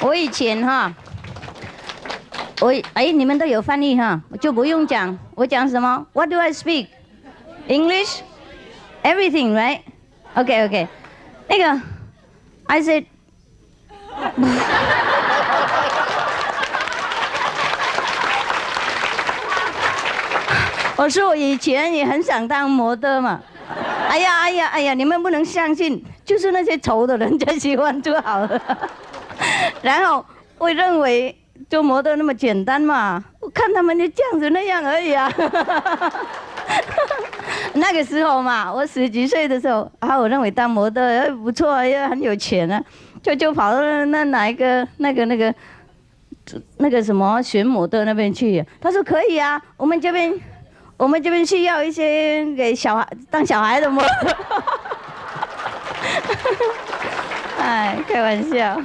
我以前哈，你们都有翻译哈，我就不用讲，我讲什么 ？What do I speak? English? Everything, right? Okay. 那个 I said 我说我以前也很想当模特嘛。哎呀，你们不能相信，就是那些丑的人才喜欢就好了。然后我认为做模特那么简单嘛，我看他们就这样子那样而已啊。那个时候嘛，我10几岁的时候，我认为当模特不错，也很有钱啊，就跑到那个什么选模特那边去。他说可以啊，我们这边需要一些给当小孩的模特。哎，开玩笑。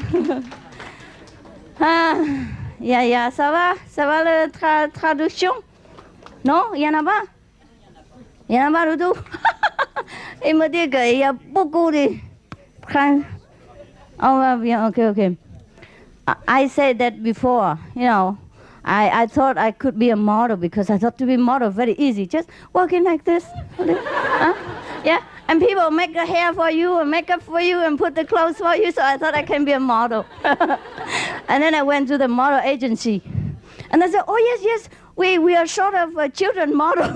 ça va la traduction? Non, il y en a pas. Il y en a pas du tout. Il me dit qu'il y a beaucoup de On va bien, okay. I said that before, I thought I could be a model because I thought to be a model very easy, just walking like this. Yeah, and people make the hair for you and makeup for you and put the clothes for you, so I thought I can be a model. And then I went to the model agency, and they said, oh yes, we are short of a children model.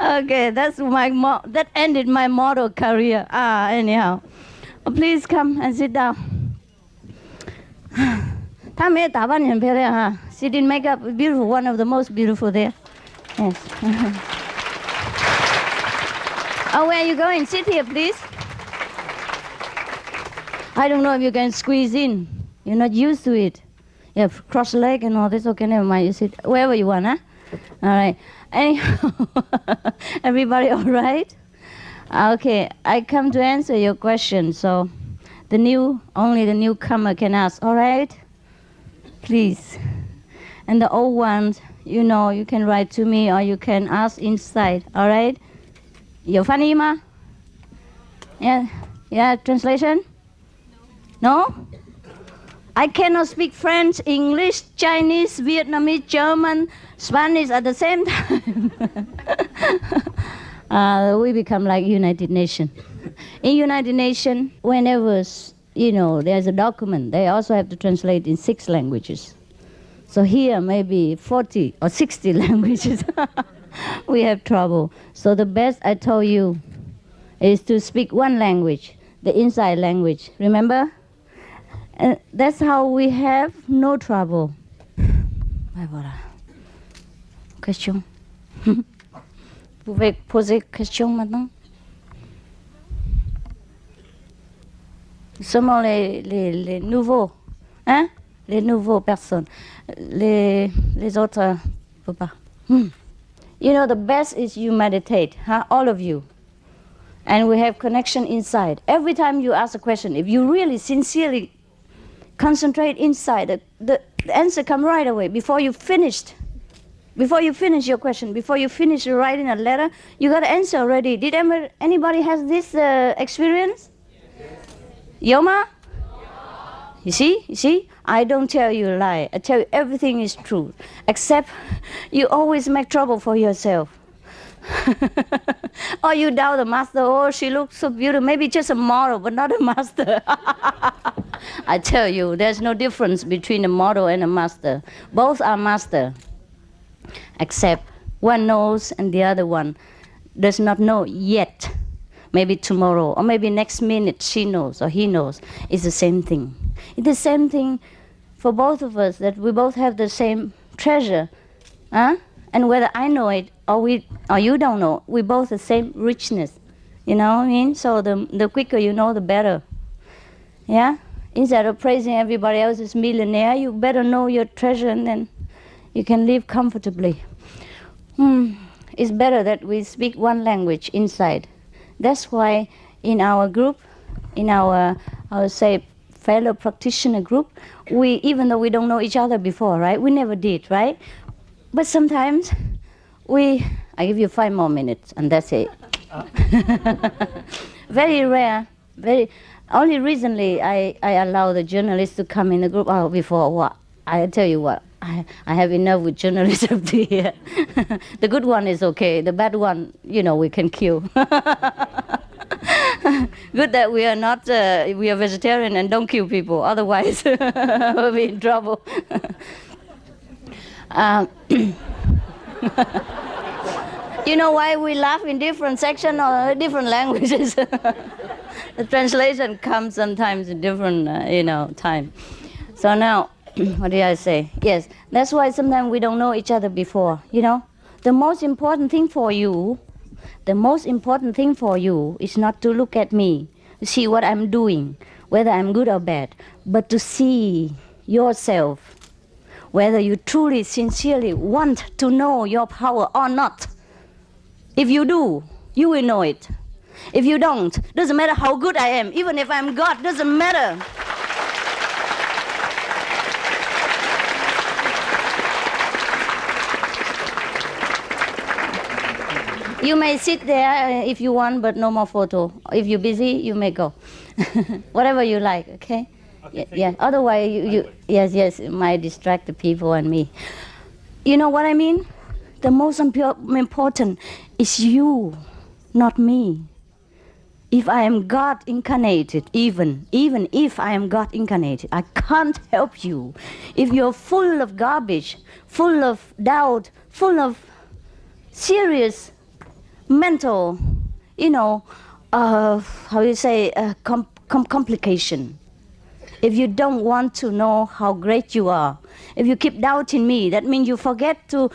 Okay, that ended my model career. Anyhow, please come and sit down. 她没有打扮很漂亮哈 She didn't make up beautiful, one of the most beautiful there. Yes. Oh, where are you going? Sit here, please. I don't know if you can squeeze in. You're not used to it. You have cross leg and all this. Okay, never mind. You sit wherever you want, huh? All right. Anyhow, everybody all right? Okay, I come to answer your question. So, only the newcomer can ask. All right? Please. And the old ones, you can write to me or you can ask inside. All right? 有翻译吗 Yeah, translation? No? I cannot speak French, English, Chinese, Vietnamese, German, Spanish at the same time. We become like United Nations. In United Nations, whenever, there's a document, they also have to translate in 6 languages. So here, maybe 40 or 60 languages. We have trouble. So the best I told you is to speak one language, the inside language. Remember? And that's how we have no trouble. Voilà. Question? Vous pouvez poser question maintenant? Seulement les nouveaux, hein? Les nouveaux personnes. Les autres, ne peuvent pas. You know, the best is you meditate, huh? All of you. And we have connection inside. Every time you ask a question, if you really sincerely concentrate inside, the answer come right away. Before you finish your question, before you finish writing a letter, you got an answer already. Did anybody has this experience? Yoma? You see? I don't tell you a lie. I tell you everything is true. Except you always make trouble for yourself. Or you doubt the master. Oh, she looks so beautiful. Maybe just a model, but not a master. I tell you, there's no difference between a model and a master. Both are master. Except one knows and the other one does not know yet. Maybe tomorrow, or maybe next minute she knows or he knows. It's the same thing. It's the same thing for both of us, that we both have the same treasure. Huh? And whether I know it or you don't know, we both the same richness. You know what I mean? So the quicker you know, the better. Yeah? Instead of praising everybody else's millionaire, you better know your treasure, and then you can live comfortably. It's better that we speak one language inside. That's why in our group, in our, I would say, fellow practitioner group, we, even though we don't know each other before, right? We never did, right? But sometimes I give you 5 more minutes and that's it. Very rare, only recently I allow the journalists to come in the group. Oh, before what? I tell you what, I have enough with journalists up to here. The good one is okay. The bad one, we can kill. Good that we are not, we are vegetarian and don't kill people. Otherwise, we'll be in trouble. You know why we laugh in different sections or different languages? The translation comes sometimes in different, time. So now, what did I say? Yes, that's why sometimes we don't know each other before, The most important thing for you is not to look at me, to see what I'm doing, whether I'm good or bad, but to see yourself, whether you truly, sincerely want to know your power or not. If you do, you will know it. If you don't, doesn't matter how good I am, even if I'm God, doesn't matter. You may sit there if you want, but no more photo. If you're busy, you may go. Whatever you like, okay? Yeah. Otherwise, yes, it might distract the people and me. You know what I mean? The most important is you, not me. If I am God incarnated, even if I am God incarnated, I can't help you. If you're full of garbage, full of doubt, full of serious mental, complication. If you don't want to know how great you are, if you keep doubting me, that means you forget to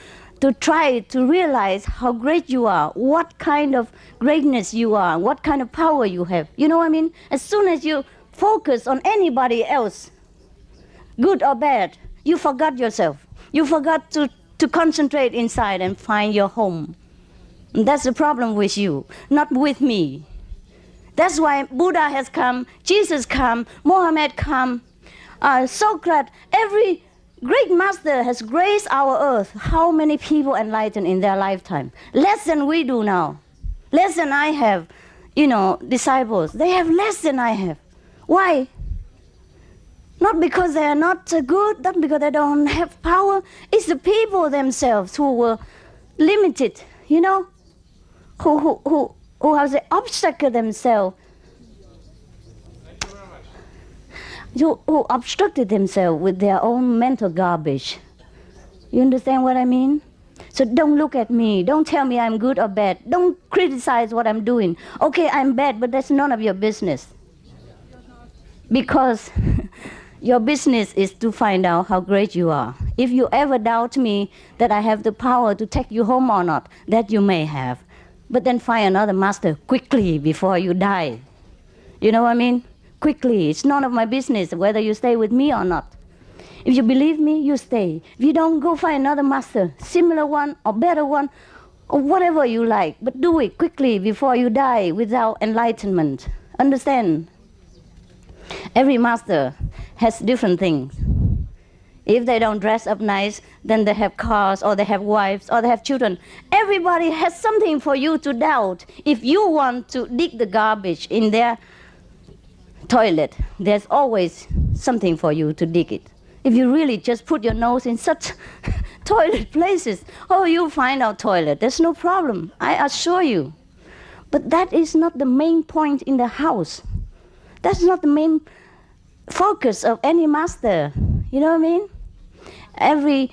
try to realize how great you are, what kind of greatness you are, what kind of power you have. You know what I mean? As soon as you focus on anybody else, good or bad, you forgot yourself. You forgot to concentrate inside and find your home. And that's the problem with you, not with me. That's why Buddha has come, Jesus come, Mohammed come, Socrates, every great master has graced our earth. How many people enlightened in their lifetime? Less than we do now. Less than I have, disciples. They have less than I have. Why? Not because they are not good, not because they don't have power. It's the people themselves who were limited, who have the obstacle themselves, who obstructed themselves with their own mental garbage. You understand what I mean? So don't look at me. Don't tell me I'm good or bad. Don't criticize what I'm doing. Okay, I'm bad, but that's none of your business. Because your business is to find out how great you are. If you ever doubt me that I have the power to take you home or not, that you may have. But then find another master quickly before you die. You know what I mean? Quickly. It's none of my business whether you stay with me or not. If you believe me, you stay. If you don't, go find another master, similar one or better one, or whatever you like, but do it quickly before you die without enlightenment. Understand? Every master has different things. If they don't dress up nice, then they have cars, or they have wives, or they have children. Everybody has something for you to doubt. If you want to dig the garbage in their toilet, there's always something for you to dig it. If you really just put your nose in such toilet places, oh, you'll find our toilet. There's no problem, I assure you. But that is not the main point in the house. That's not the main focus of any master. You know what I mean? Every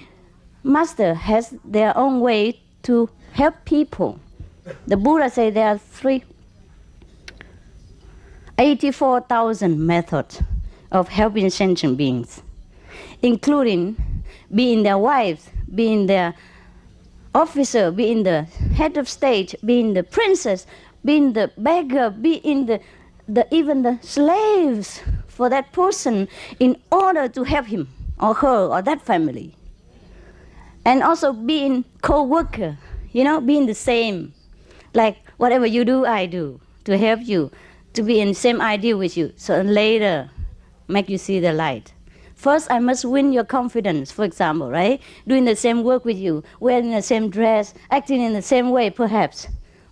master has their own way to help people. The Buddha said there are 84,000 methods of helping sentient beings, including being their wives, being their officer, being the head of state, being the princess, being the beggar, being even the slaves for that person in order to help him or her or that family. And also being co-worker, being the same. Like whatever you do, I do, to help you, to be in the same idea with you, so later make you see the light. First, I must win your confidence, for example, right? Doing the same work with you, wearing the same dress, acting in the same way, perhaps.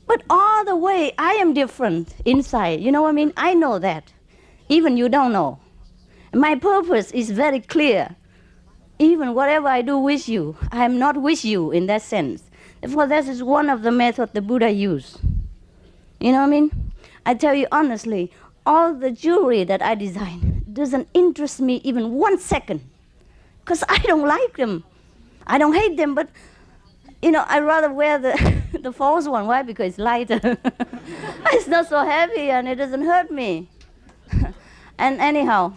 But all the way, I am different inside. You know what I mean? I know that. Even you don't know. My purpose is very clear. Even whatever I do with you, I am not with you in that sense. Therefore, that is one of the methods the Buddha used. You know what I mean? I tell you honestly, all the jewelry that I design doesn't interest me even 1 second, because I don't like them. I don't hate them, but I rather wear the false one. Why? Because it's lighter. It's not so heavy and it doesn't hurt me. And anyhow,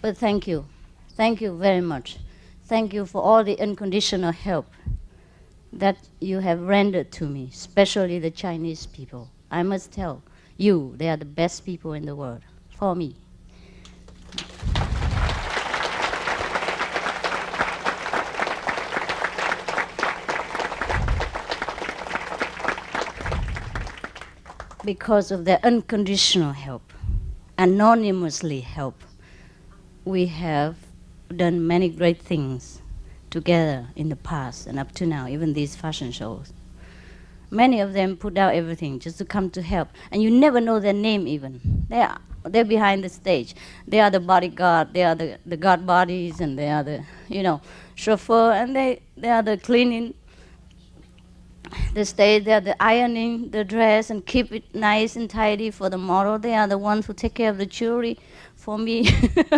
but thank you. Thank you very much. Thank you for all the unconditional help that you have rendered to me, especially the Chinese people. I must tell you, they are the best people in the world for me. Because of their unconditional help, anonymously help, we have done many great things together in the past and up to now, even these fashion shows. Many of them put out everything just to come to help, and you never know their name even. They're behind the stage. They are the bodyguard, they are the guard bodies, and they are the chauffeur, and they are the cleaning the stage, they are the ironing the dress and keep it nice and tidy for the model. They are the ones who take care of the jewelry for me,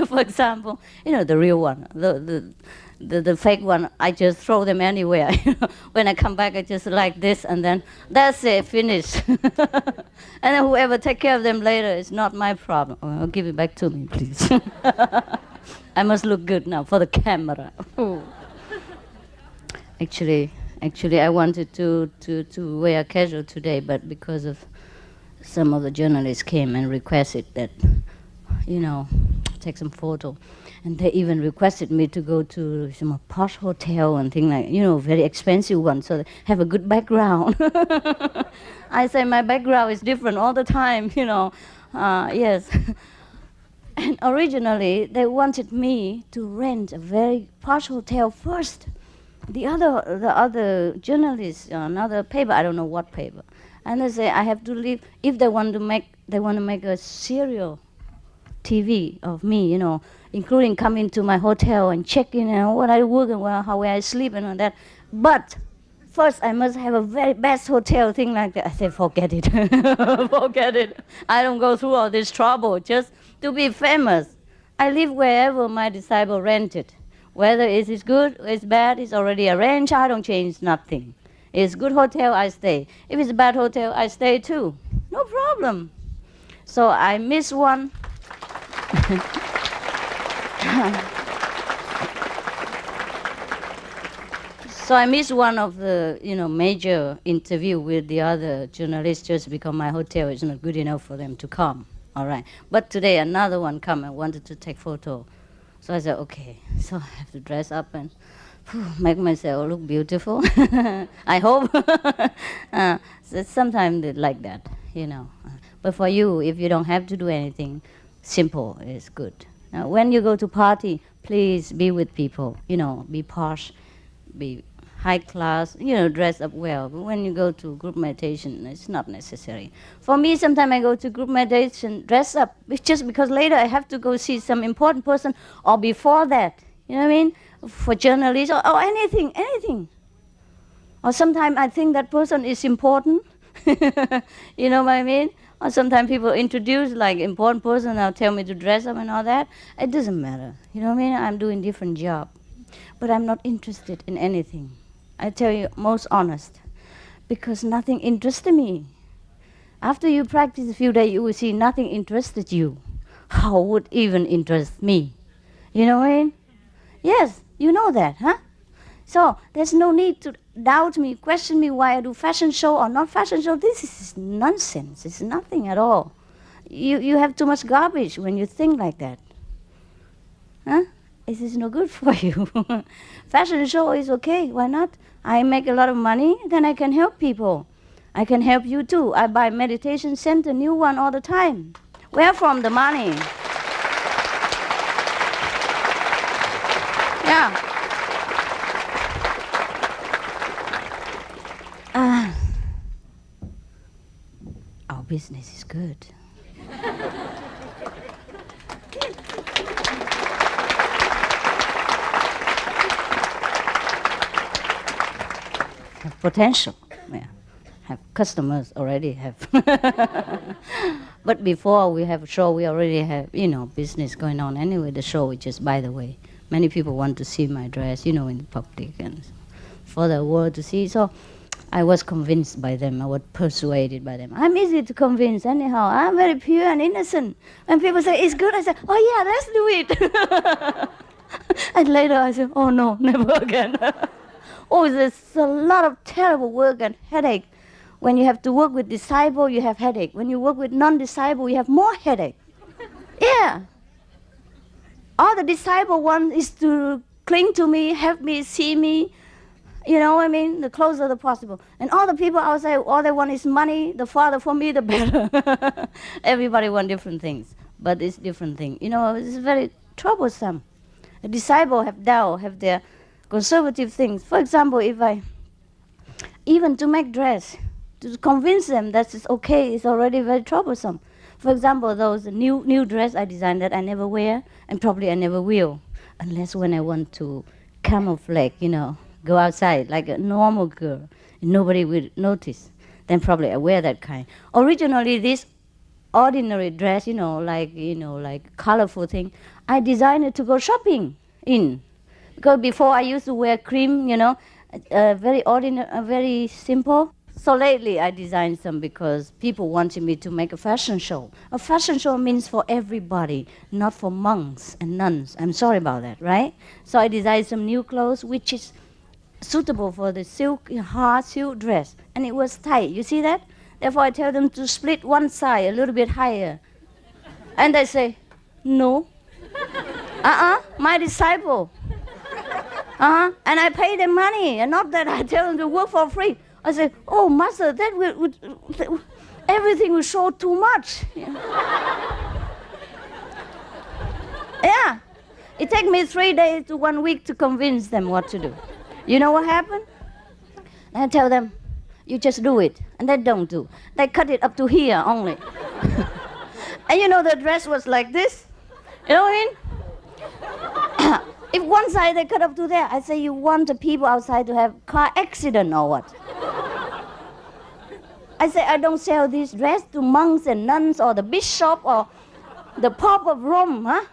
for example. The real one, the fake one, I just throw them anywhere. When I come back, I just like this, and then that's it, finished. And then whoever take care of them later is not my problem. Oh, give it back to me, please. I must look good now for the camera. Actually, I wanted to wear casual today, but because of some of the journalists came and requested that, take some photo. And they even requested me to go to some posh hotel and things like, very expensive one, so they have a good background. I say my background is different all the time, yes. And originally, they wanted me to rent a very posh hotel first. The other journalists, another paper, I don't know what paper, and they say I have to leave if they want to make a serial TV of me, including coming to my hotel and checking what I work and where I sleep and all that. But first, I must have a very best hotel, thing like that. I say, forget it, forget it. I don't go through all this trouble just to be famous. I live wherever my disciple rented. Whether it is good or it's bad, it's already arranged. I don't change nothing. It's good hotel, I stay. If it's a bad hotel, I stay too. No problem. So I miss one. So I missed one of the major interview with the other journalists just because my hotel is not good enough for them to come. All right. But today another one come and wanted to take photo. So I said, okay. So I have to dress up and make myself look beautiful. I hope. So sometimes they like that, you know. But for you, if you don't have to do anything, simple is good. Now, when you go to party, please be with people, you know, be posh, be high class, you know, dress up well. But when you go to group meditation, it's not necessary. For me, sometimes I go to group meditation, dress up, it's just because later I have to go see some important person, or before that, you know what I mean? For journalists, or anything, anything. Or sometimes I think that person is important, you know what I mean? Or sometimes people introduce like important person, now tell me to dress up and all that. It doesn't matter, you know what I mean? I'm doing different job. But I'm not interested in anything. I tell you, most honest, because nothing interested me. After you practice a few days, you will see nothing interested you. How would even interest me? You know what I mean? Yes, you know that, huh? So there's no need to doubt me, question me why I do fashion show or not fashion show. This is nonsense. It's nothing at all. You have too much garbage when you think like that. Huh? It is no good for you. Fashion show is okay, why not? I make a lot of money, then I can help people. I can help you too. I buy meditation center, new one all the time. Where from the money? Yeah. Our business is good. Have potential. Yeah. Have customers already have. But before we have a show, we already have, you know, business going on. Anyway, the show is just by the way. Many people want to see my dress, you know, in the public and for the world to see. So I was convinced by them. I was persuaded by them. I'm easy to convince anyhow. I'm very pure and innocent. When people say, it's good, I say, oh yeah, let's do it. And later I say, oh no, never again. Oh, there's a lot of terrible work and headache. When you have to work with disciple, you have headache. When you work with non-disciple, you have more headache. Yeah. All the disciple want is to cling to me, help me, see me, you know what I mean? The closer the possible. And all the people outside, all they want is money. The farther for me, the better. Everybody want different things, but it's different thing. You know, it's very troublesome. The disciple have doubt, have their conservative things. For example, if I, even to make dress, to convince them that it's okay, it's already very troublesome. For example, those new dress I designed that I never wear, and probably I never will, unless when I want to camouflage, you know, go outside like a normal girl, and nobody will notice. Then probably I wear that kind. Originally, this ordinary dress, like colorful thing, I designed it to go shopping in. Because before I used to wear cream, very ordinary, very simple. So lately I designed some because people wanted me to make a fashion show. A fashion show means for everybody, not for monks and nuns. I'm sorry about that, right? So I designed some new clothes which is suitable for the silk, hard silk dress. And it was tight, you see that? Therefore I tell them to split one side a little bit higher. And they say, no. My disciple. And I pay them money, and not that I tell them to work for free. I say, oh, master, that would everything will show too much. Yeah. It takes me 3 days to 1 week to convince them what to do. You know what happened? I tell them, you just do it, and they don't do. They cut it up to here only. And the dress was like this. You know what I mean? If one side they cut up to there, I say, you want the people outside to have car accident or what? I say, I don't sell this dress to monks and nuns or the bishop or the Pope of Rome, huh?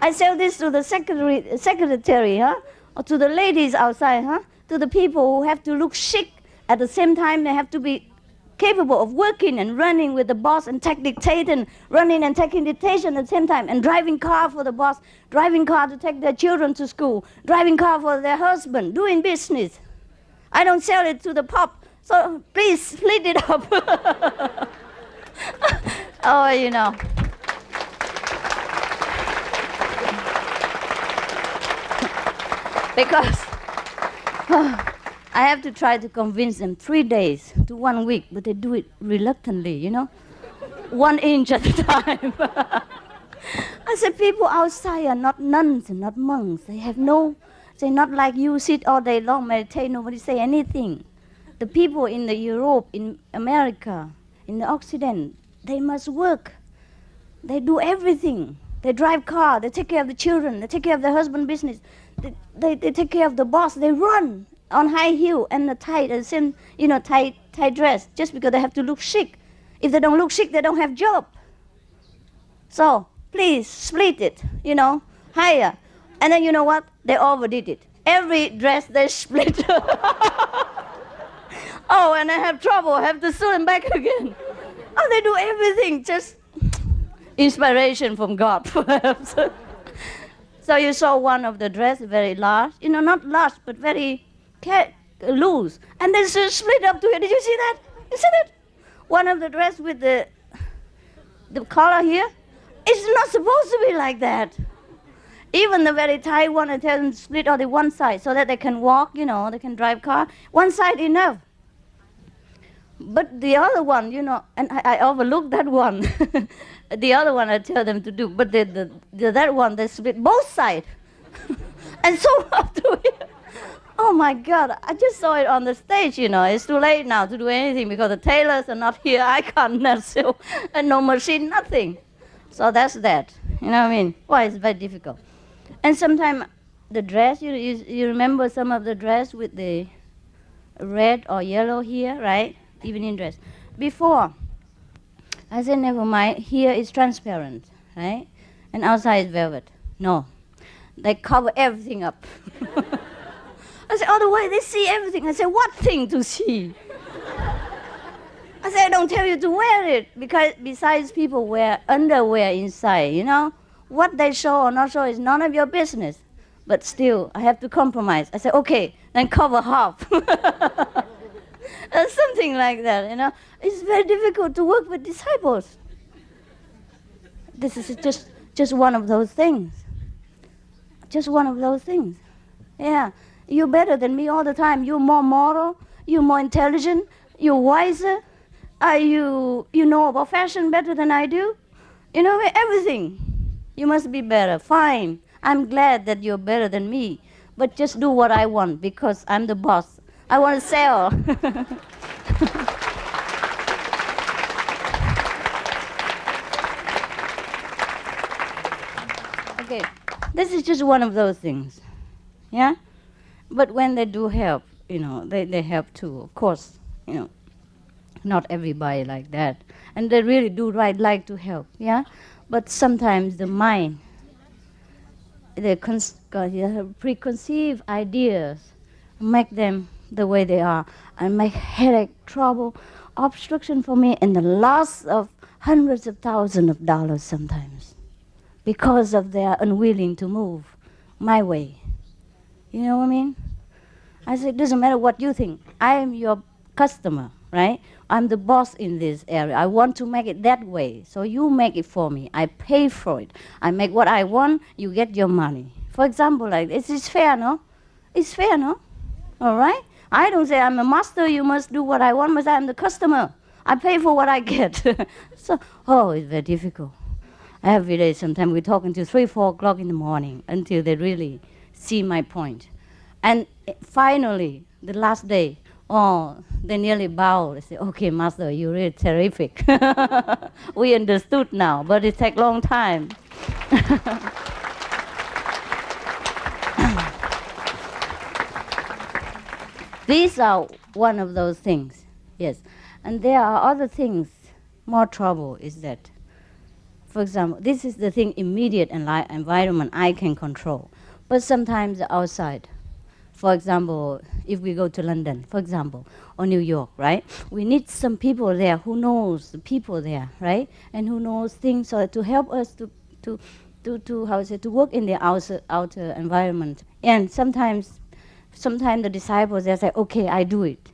I sell this to the secretary, huh? Or to the ladies outside, huh? To the people who have to look chic. At the same time, they have to be capable of working and running with the boss and dictating, running and taking dictation at the same time, and driving car for the boss, driving car to take their children to school, driving car for their husband, doing business. I don't sell it to the Pope, so please split it up. Oh, Because I have to try to convince them 3 days to 1 week, but they do it reluctantly, 1 inch at a time. I said, people outside are not nuns and not monks. They're not like you sit all day long, meditate, nobody say anything. The people in the Europe, in America, in the Occident, they must work. They do everything. They drive car, they take care of the children, they take care of their husband business. They take care of the boss. They run on high heel and the tight, tight dress, just because they have to look chic. If they don't look chic, they don't have job. So please split it, higher. And then you know what? They overdid it. Every dress they split. Oh, and I have trouble. I have to sew them back again. Oh, they do everything. Just inspiration from God, perhaps. So you saw one of the dress very large, not large, but very loose. And then she split up to it. Did you see that? You see that? One of the dress with the collar here, it's not supposed to be like that. Even the very tight one, I tell them to split on the one side so that they can walk, they can drive car. One side enough. But the other one, and I overlooked that one. The other one I tell them to do, but that one, they split both sides. And so up to it. Oh my God, I just saw it on the stage, It's too late now to do anything because the tailors are not here. I can't sew, and no machine, nothing. So that's that. You know what I mean? Why it's very difficult. And sometimes the dress, you remember some of the dress with the red or yellow here, right? Evening dress. Before, I said, never mind, here is transparent, right? And outside is velvet. No, they cover everything up. I said, otherwise they see everything. I said, what thing to see? I said, I don't tell you to wear it, because besides people wear underwear inside, What they show or not show is none of your business. But still, I have to compromise. I said, okay, then cover half. Something like that, It's very difficult to work with disciples. This is just one of those things. Just one of those things. Yeah, you're better than me all the time. You're more moral. You're more intelligent. You're wiser. You know about fashion better than I do. Everything. You must be better. Fine. I'm glad that you're better than me. But just do what I want because I'm the boss. I want to sell. Okay, this is just one of those things. Yeah? But when they do help, they help too, of course. Not everybody like that. And they really do like to help, yeah? But sometimes the mind, the preconceived ideas make them the way they are and make headache, trouble, obstruction for me, and the loss of hundreds of thousands of dollars sometimes because of their unwilling to move my way. You know what I mean? I said, it doesn't matter what you think. I am your customer, right? I'm the boss in this area. I want to make it that way. So you make it for me. I pay for it. I make what I want. You get your money. For example, like this is fair, no? It's fair, no? All right? I don't say I'm a master. You must do what I want, but I'm the customer. I pay for what I get. So, it's very difficult. Every day, sometimes we talk until 3, 4 o'clock in the morning until they really see my point. And finally, the last day, they nearly bow. They say, okay, Master, you're really terrific. We understood now, but it takes a long time. These are one of those things, yes. And there are other things, more trouble is that, for example, this is the thing, immediate environment I can control. But sometimes outside, for example, if we go to London, for example, or New York, right? We need some people there who knows the people there, right? And who knows things to help us to work in the outer environment. And sometimes the disciples, they say, okay, I do it,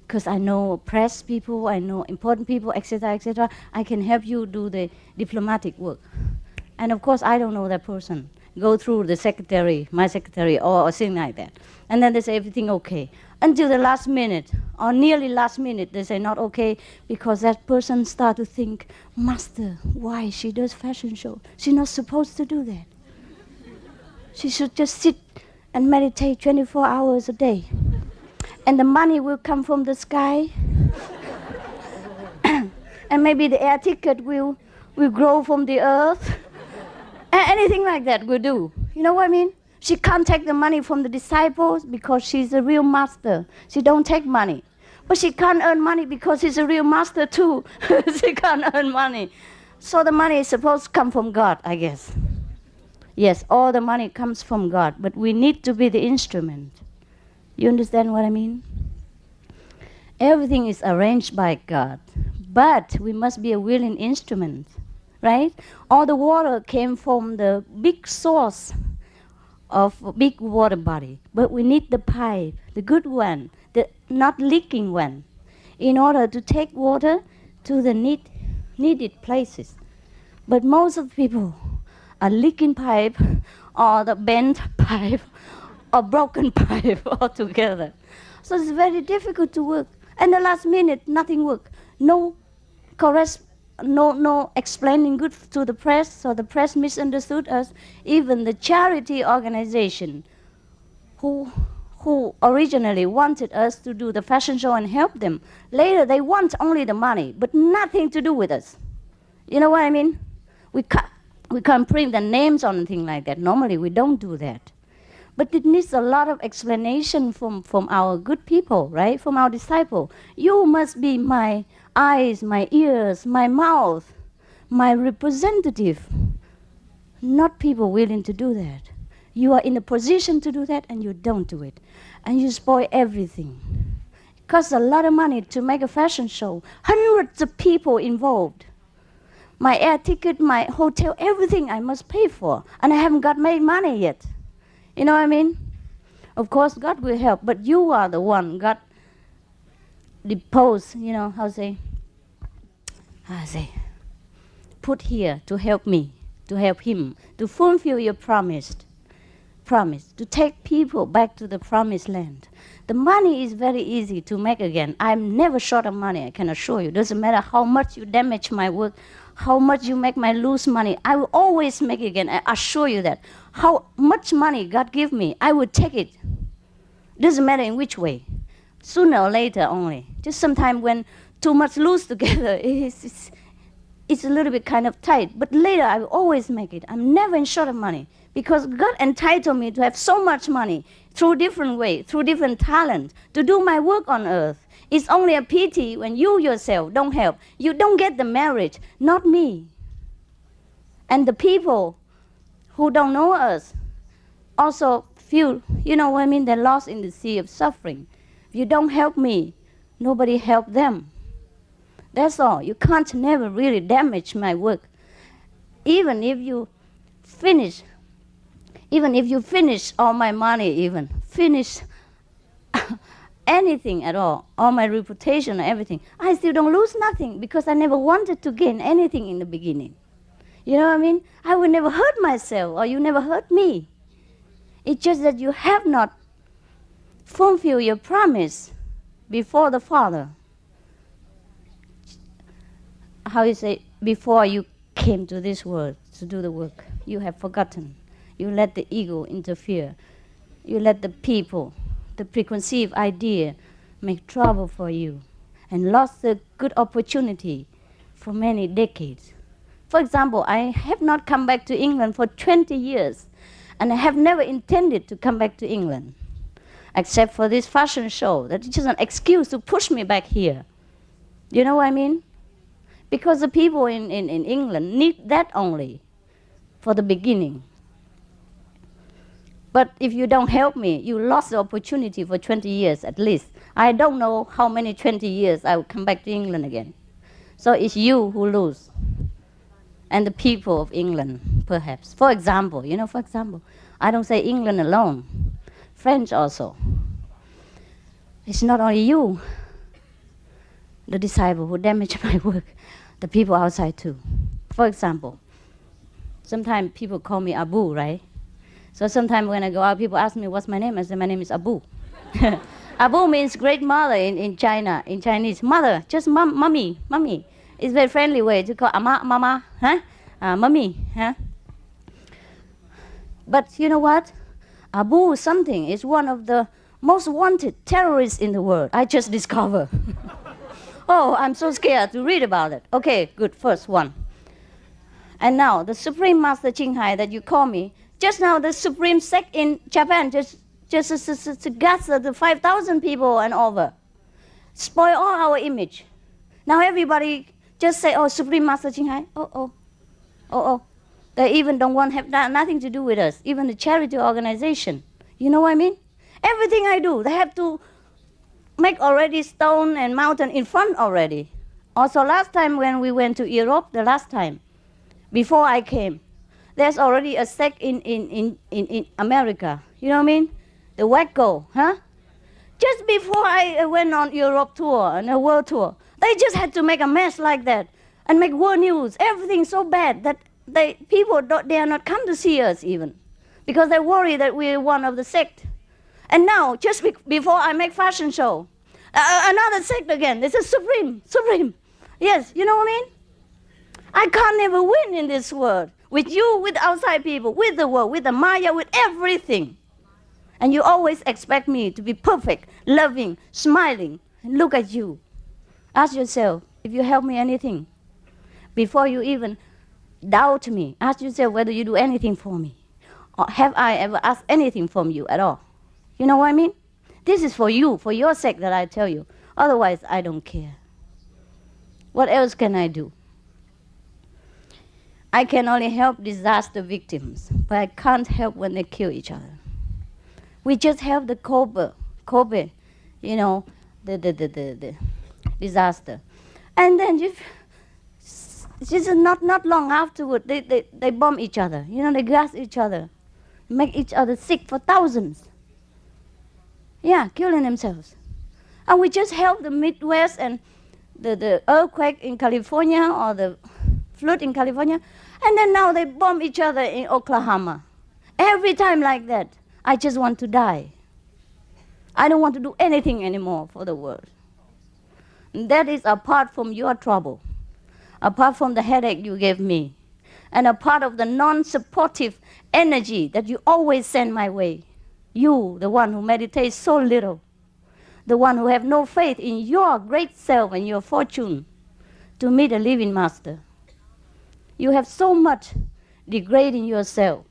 because I know press people, I know important people, etc., etc. I can help you do the diplomatic work. And of course, I don't know that person. go through the secretary, my secretary, or something like that. And then they say everything okay. Until the last minute, or nearly last minute, they say not okay, because that person start to think, Master, why she does fashion show? She's not supposed to do that. She should just sit and meditate 24 hours a day. And the money will come from the sky. And maybe the air ticket will grow from the earth. Anything like that will do. You know what I mean? She can't take the money from the disciples because she's a real master. She don't take money. But she can't earn money because she's a real master too. She can't earn money. So the money is supposed to come from God, I guess. Yes, all the money comes from God, but we need to be the instrument. You understand what I mean? Everything is arranged by God, but we must be a willing instrument, right? All the water came from the big source of a big water body, but we need the pipe, the good one, the not leaking one, in order to take water to the needed places. But most of the people are leaking pipe or the bent pipe or broken pipe altogether. So it's very difficult to work. And the last minute, nothing worked. No explaining good to the press, so the press misunderstood us. Even the charity organization who originally wanted us to do the fashion show and help them, later they want only the money, but nothing to do with us. You know what I mean? We can't print the names or anything like that. Normally we don't do that. But it needs a lot of explanation from our good people, right? From our disciple. You must be my eyes, my ears, my mouth, my representative. Not people willing to do that. You are in a position to do that and you don't do it. And you spoil everything. It costs a lot of money to make a fashion show. Hundreds of people involved. My air ticket, my hotel, everything I must pay for. And I haven't got made money yet. You know what I mean? Of course, God will help, but you are the one God deposed, you know, how say, put here to help me, to help him, to fulfill your promise, to take people back to the promised land. The money is very easy to make again. I'm never short of money, I can assure you. Doesn't matter how much you damage my work, how much you make me lose money, I will always make it again. I assure you that. How much money God give me, I will take it. Doesn't matter in which way. Sooner or later only. Just sometimes when too much loose together, it's a little bit kind of tight. But later I will always make it. I'm never in short of money. Because God entitled me to have so much money through different ways, through different talents, to do my work on earth. It's only a pity when you yourself don't help. You don't get the merit, not me. And the people who don't know us also feel, you know what I mean, they're lost in the sea of suffering. If you don't help me, nobody help them. That's all. You can't never really damage my work. Even if you finish all my money, finish anything at all my reputation and everything, I still don't lose nothing because I never wanted to gain anything in the beginning. You know what I mean? I will never hurt myself or you never hurt me. It's just that you have not fulfilled your promise before the Father. How you say, before you came to this world to do the work, you have forgotten. You let the ego interfere. You let the people, the preconceived idea, make trouble for you and lost a good opportunity for many decades. For example, I have not come back to England for 20 years, and I have never intended to come back to England, except for this fashion show. That is just an excuse to push me back here. You know what I mean? Because the people in England need that only for the beginning. But if you don't help me, you lost the opportunity for 20 years at least. I don't know how many 20 years I will come back to England again. So it's you who lose. And the people of England, perhaps. For example, I don't say England alone. French also. It's not only you, the disciple who damaged my work, the people outside too. For example, sometimes people call me Abu, right? So sometimes when I go out, people ask me, what's my name? I say, my name is Abu. Abu means great mother in China, in Chinese. Mother, just mommy, mommy. It's a very friendly way to call ama, mama, huh? Mommy, huh? But you know what? Abu something is one of the most wanted terrorists in the world. I just discovered. Oh, I'm so scared to read about it. Okay, good, first one. And now, the Supreme Master Qinghai that you call me, just now the Supreme Sect in Japan just gather the 5,000 people and over. Spoil all our image. Now everybody just say, oh, Supreme Master Qinghai, oh. They even don't want to have nothing to do with us, even the charity organization. You know what I mean? Everything I do, they have to make already stone and mountain in front already. Also last time when we went to Europe, the last time, before I came, there's already a sect in America. You know what I mean? The Wacko, huh? Just before I went on Europe tour and a world tour, they just had to make a mess like that and make world news. Everything so bad that people dare not come to see us even because they worry that we're one of the sect. And now, just before I make fashion show, another sect again. This is Supreme. Yes, you know what I mean? I can't never win in this world. With you, with outside people, with the world, with the Maya, with everything. And you always expect me to be perfect, loving, smiling. And look at you. Ask yourself if you help me anything. Before you even doubt me, ask yourself whether you do anything for me. Or have I ever asked anything from you at all? You know what I mean? This is for you, for your sake that I tell you. Otherwise, I don't care. What else can I do? I can only help disaster victims, but I can't help when they kill each other. We just help the Kobe, you know, the disaster. And then just not long afterward, they bomb each other. You know, they gas each other, make each other sick for thousands. Yeah, killing themselves. And we just help the Midwest and the earthquake in California or the flood in California. And then now they bomb each other in Oklahoma. Every time like that, I just want to die. I don't want to do anything anymore for the world. And that is apart from your trouble, apart from the headache you gave me, and a part of the non-supportive energy that you always send my way. You, the one who meditates so little, the one who have no faith in your great self and your fortune to meet a living master. You have so much degrading yourself.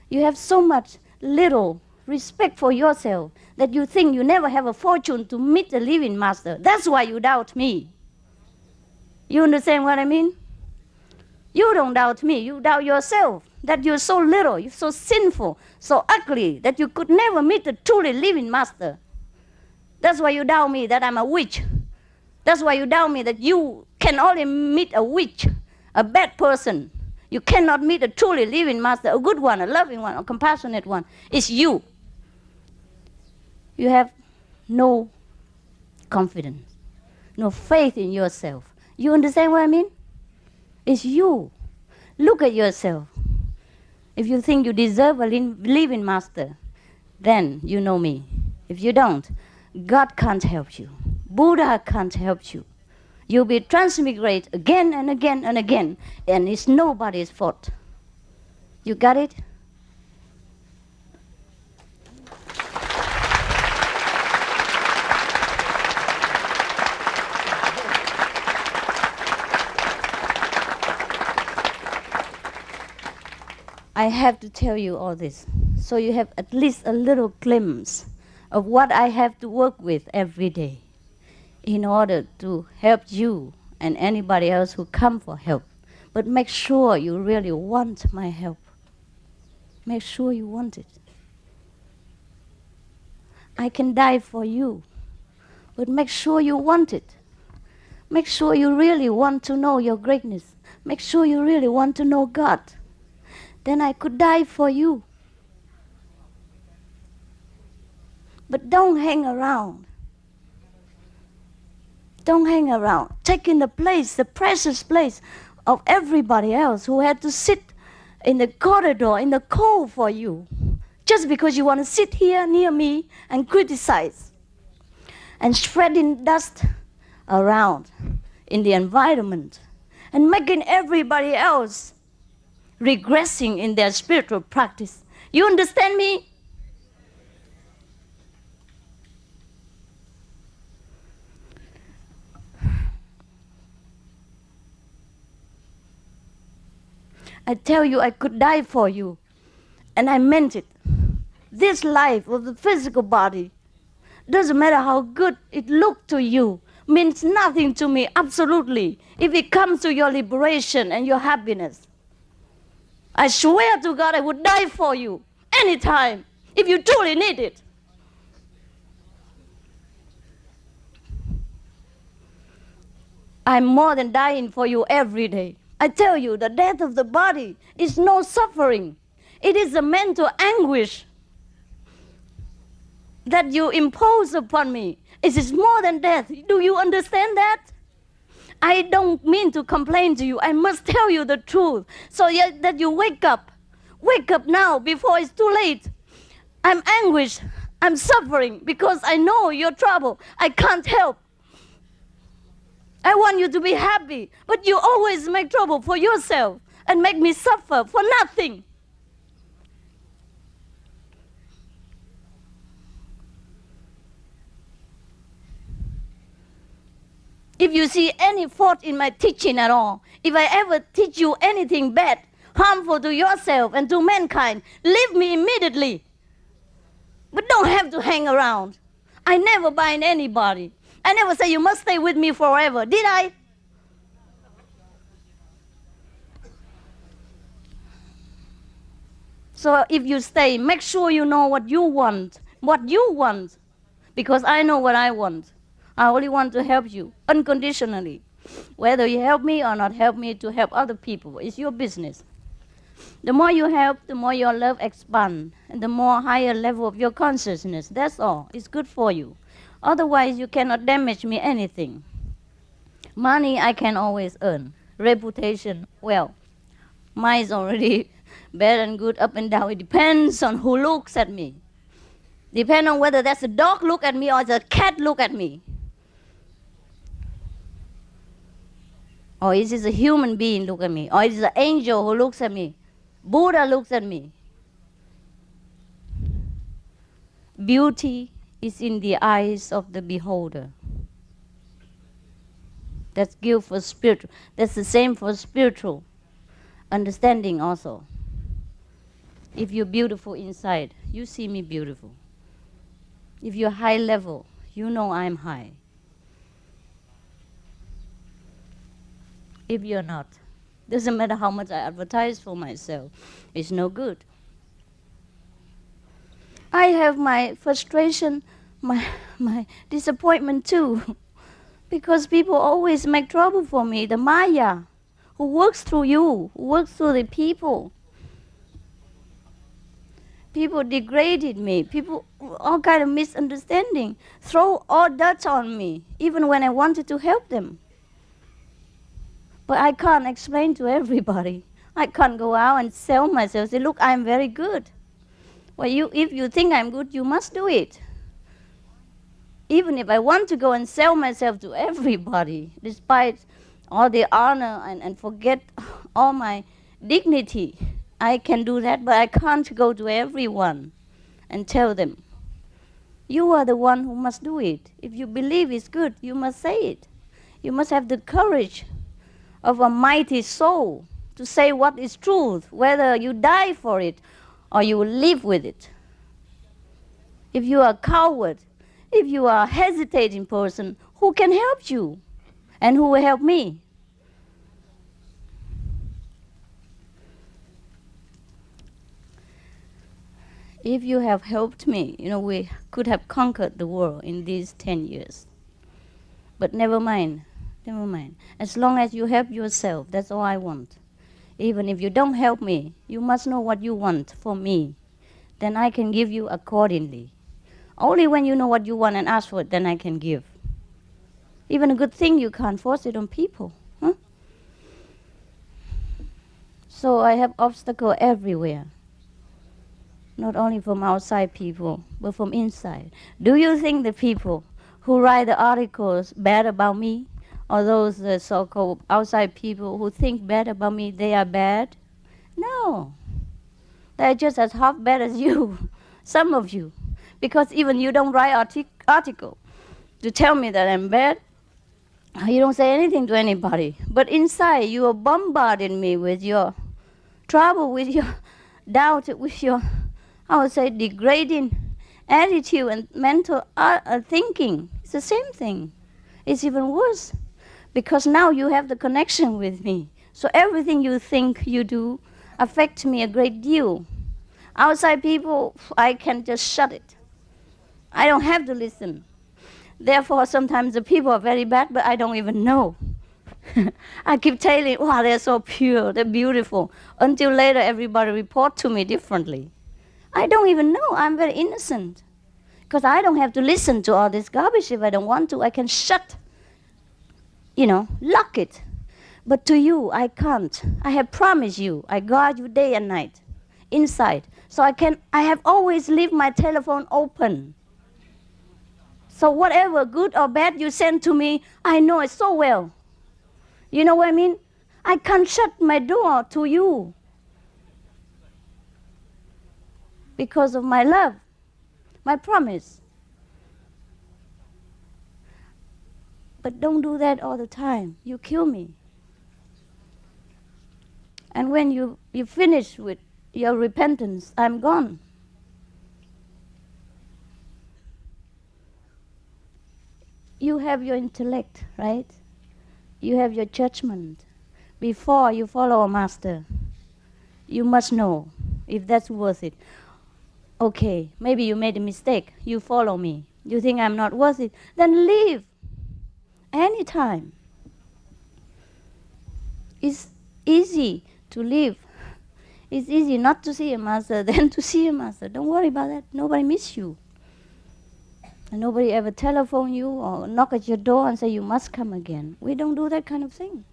You have so much little respect for yourself that you think you never have a fortune to meet the living master. That's why you doubt me. You understand what I mean? You don't doubt me, you doubt yourself, that you're so little, you're so sinful, so ugly, that you could never meet the truly living master. That's why you doubt me that I'm a witch. That's why you doubt me that you can only meet a witch, a bad person. You cannot meet a truly living master, a good one, a loving one, a compassionate one. It's you. You have no confidence, no faith in yourself. You understand what I mean? It's you. Look at yourself. If you think you deserve a living master, then you know me. If you don't, God can't help you. Buddha can't help you. You'll be transmigrate again and again and again, and it's nobody's fault. You got it? I have to tell you all this, so you have at least a little glimpse of what I have to work with every day in order to help you and anybody else who come for help. But make sure you really want my help. Make sure you want it. I can die for you, but make sure you want it. Make sure you really want to know your greatness. Make sure you really want to know God. Then I could die for you. But don't hang around. Don't hang around. Taking the place, the precious place of everybody else who had to sit in the corridor in the cold for you. Just because you want to sit here near me and criticize and spreading dust around in the environment and making everybody else regressing in their spiritual practice. You understand me? I tell you, I could die for you. And I meant it. This life of the physical body, doesn't matter how good it looked to you, means nothing to me, absolutely, if it comes to your liberation and your happiness. I swear to God I would die for you anytime if you truly need it. I'm more than dying for you every day. I tell you, the death of the body is no suffering. It is a mental anguish that you impose upon me. It is more than death. Do you understand that? I don't mean to complain to you. I must tell you the truth so that you wake up. Wake up now before it's too late. I'm anguished. I'm suffering because I know your trouble. I can't help. I want you to be happy, but you always make trouble for yourself and make me suffer for nothing. If you see any fault in my teaching at all, if I ever teach you anything bad, harmful to yourself and to mankind, leave me immediately. But don't have to hang around. I never bind anybody. I never say you must stay with me forever. Did I? So if you stay, make sure you know what you want. What you want. Because I know what I want. I only want to help you unconditionally. Whether you help me or not help me to help other people, it's your business. The more you help, the more your love expands, and the more higher level of your consciousness. That's all. It's good for you. Otherwise, you cannot damage me anything. Money I can always earn. Reputation, well, mine is already bad and good, up and down. It depends on who looks at me. Depends on whether that's a dog look at me or it's a cat look at me. Or is it a human being look at me? Or is it an angel who looks at me? Buddha looks at me. Beauty is in the eyes of the beholder. That's good for spiritual. That's the same for spiritual understanding also. If you're beautiful inside, you see me beautiful. If you're high level, you know I'm high. If you're not, doesn't matter how much I advertise for myself, it's no good. I have my frustration, my disappointment too, because people always make trouble for me. The Maya, who works through you, who works through the people. People degraded me. People, all kind of misunderstanding, throw all dirt on me, even when I wanted to help them. But I can't explain to everybody. I can't go out and sell myself, say, look, I'm very good. Well, if you think I'm good, you must do it. Even if I want to go and sell myself to everybody, despite all the honor and forget all my dignity, I can do that, but I can't go to everyone and tell them. You are the one who must do it. If you believe it's good, you must say it. You must have the courage of a mighty soul to say what is truth, whether you die for it or you will live with it. If you are a coward, if you are a hesitating person, who can help you and who will help me? If you have helped me, we could have conquered the world in these 10 years. But never mind. Never mind. As long as you help yourself, that's all I want. Even if you don't help me, you must know what you want for me. Then I can give you accordingly. Only when you know what you want and ask for it, then I can give. Even a good thing, you can't force it on people. Huh? So I have obstacles everywhere. not only from outside people, but from inside. Do you think the people who write the articles bad about me, or those so-called outside people who think bad about me, they are bad? No. They're just as half bad as you, some of you. Because even you don't write article to tell me that I'm bad, you don't say anything to anybody. But inside, you are bombarding me with your trouble, with your doubt, with your, I would say, degrading attitude and mental thinking. It's the same thing. It's even worse. Because now you have the connection with me. So everything you think, you do, affects me a great deal. Outside people, I can just shut it. I don't have to listen. Therefore, sometimes the people are very bad, but I don't even know. I keep telling, wow, they're so pure, they're beautiful. Until later, everybody report to me differently. I don't even know. I'm very innocent. Because I don't have to listen to all this garbage. If I don't want to, I can shut, lock it. But to you, I can't. I have promised you. I guard you day and night, inside. So I have always leave my telephone open. So whatever good or bad you send to me, I know it so well. You know what I mean? I can't shut my door to you because of my love, my promise. But don't do that all the time. You kill me. And when you finish with your repentance, I'm gone. You have your intellect, right? You have your judgment. Before you follow a master, you must know if that's worth it. Okay, maybe you made a mistake. You follow me. You think I'm not worth it. Then leave. Anytime. It's easy to leave. It's easy not to see a master than to see a master. Don't worry about that. Nobody miss you. And nobody ever telephone you or knock at your door and say you must come again. We don't do that kind of thing.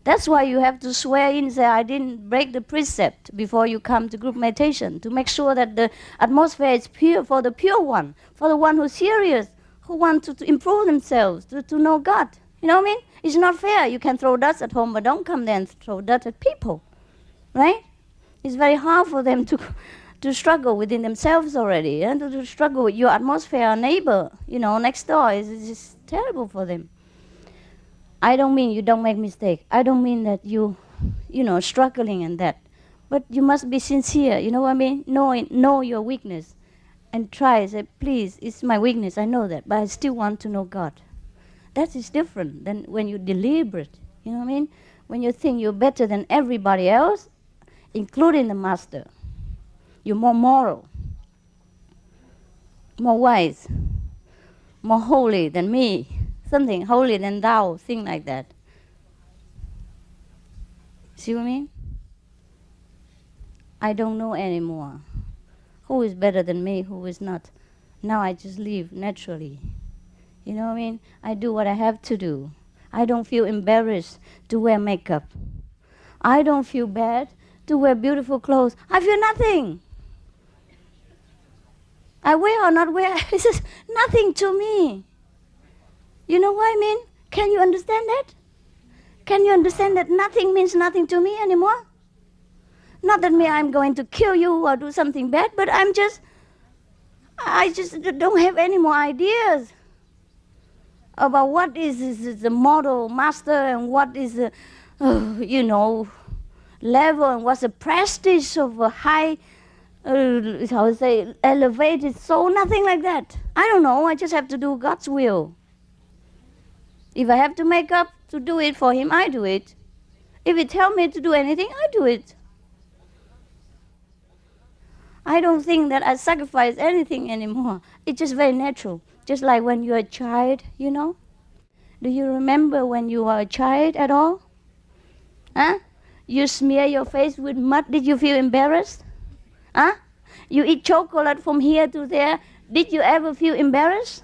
That's why you have to swear in and say, I didn't break the precept before you come to group meditation, to make sure that the atmosphere is pure for the pure one, for the one who's serious, who want to improve themselves, to know God. You know what I mean? It's not fair. You can throw dust at home, but don't come there and throw dust at people. Right? It's very hard for them to struggle within themselves already, and to struggle with your atmosphere, neighbor, next door. It's terrible for them. I don't mean you don't make mistake. I don't mean that you struggling and that. But you must be sincere, you know what I mean? Know your weakness and try, say, please, it's my weakness, I know that, but I still want to know God. That is different than when you deliberate, you know what I mean? When you think you're better than everybody else, including the master. You're more moral, more wise, more holy than me, something holier than thou, thing like that. See what I mean? I don't know anymore who is better than me, who is not. Now I just live naturally. You know what I mean? I do what I have to do. I don't feel embarrassed to wear makeup. I don't feel bad to wear beautiful clothes. I feel nothing. I wear or not wear, it's just nothing to me. You know what I mean? Can you understand that? Can you understand that nothing means nothing to me anymore? Not that I'm going to kill you or do something bad, but I just don't have any more ideas about what is the model master and what is the, level and what's the prestige of a high, elevated soul, nothing like that. I don't know, I just have to do God's will. If I have to make up to do it for Him, I do it. If He tells me to do anything, I do it. I don't think that I sacrifice anything anymore. It's just very natural. Just like when you're a child, Do you remember when you were a child at all? Huh? You smear your face with mud. Did you feel embarrassed? Huh? You eat chocolate from here to there. Did you ever feel embarrassed?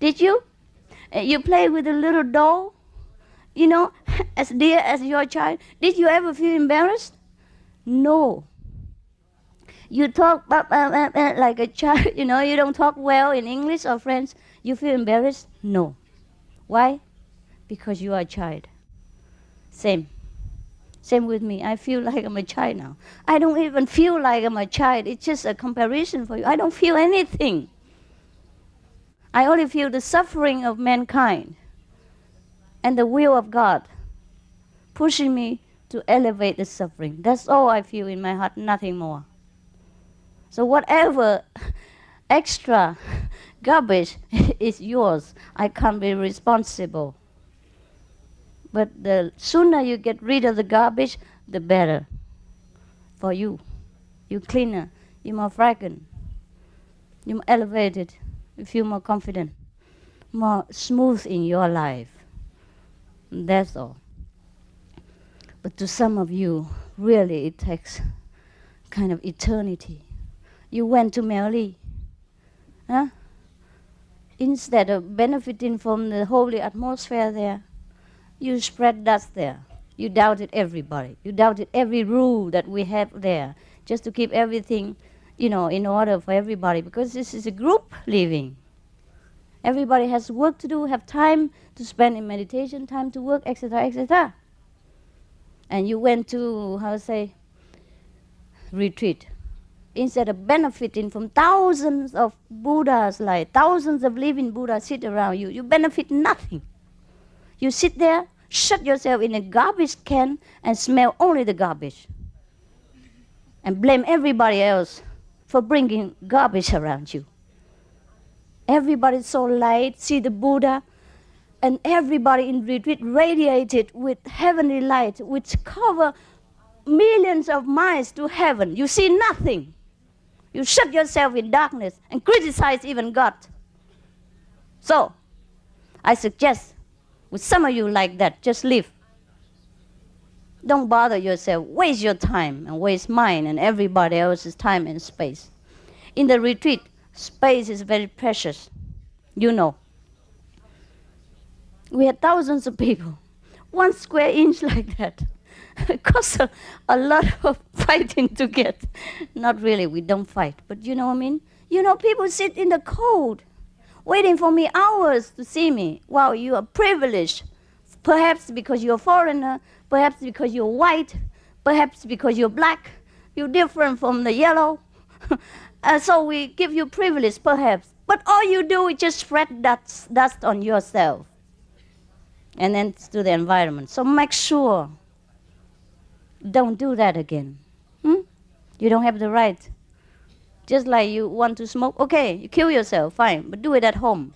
Did you? You play with a little doll, as dear as your child. Did you ever feel embarrassed? No. You talk like a child, you don't talk well in English or French. You feel embarrassed? No. Why? Because you are a child. Same. Same with me. I feel like I'm a child now. I don't even feel like I'm a child. It's just a comparison for you. I don't feel anything. I only feel the suffering of mankind and the will of God pushing me to elevate the suffering. That's all I feel in my heart, nothing more. So whatever extra garbage is yours, I can't be responsible. But the sooner you get rid of the garbage, the better for you. You're cleaner, you're more fragrant, you're more elevated, you feel more confident, more smooth in your life. That's all. But to some of you, really it takes kind of eternity. You went to Mary, huh? Instead of benefiting from the holy atmosphere there, you spread dust there. You doubted everybody. You doubted every rule that we have there, just to keep everything, in order for everybody, because this is a group living. Everybody has work to do, have time to spend in meditation, time to work, etc., etc. And you went to, retreat. Instead of benefiting from thousands of Buddhas, like thousands of living Buddhas sit around you, you benefit nothing. You sit there, shut yourself in a garbage can and smell only the garbage. And blame everybody else for bringing garbage around you. Everybody's so light, see the Buddha, and everybody in retreat radiated with heavenly light, which cover millions of miles to heaven. You see nothing. You shut yourself in darkness and criticize even God. So, I suggest, with some of you like that, just leave. Don't bother yourself. Waste your time and waste mine and everybody else's time and space. In the retreat, space is very precious. You know. We had thousands of people. 1 square inch like that. It costs a lot of fighting to get. Not really, we don't fight, but you know what I mean? People sit in the cold, waiting for me hours to see me. Wow, you are privileged. Perhaps because you're a foreigner, perhaps because you're white, perhaps because you're black, you're different from the yellow. So we give you privilege, perhaps. But all you do is just spread dust on yourself and then to the environment. So make sure, don't do that again. You don't have the right. Just like you want to smoke, okay, you kill yourself, fine, but do it at home,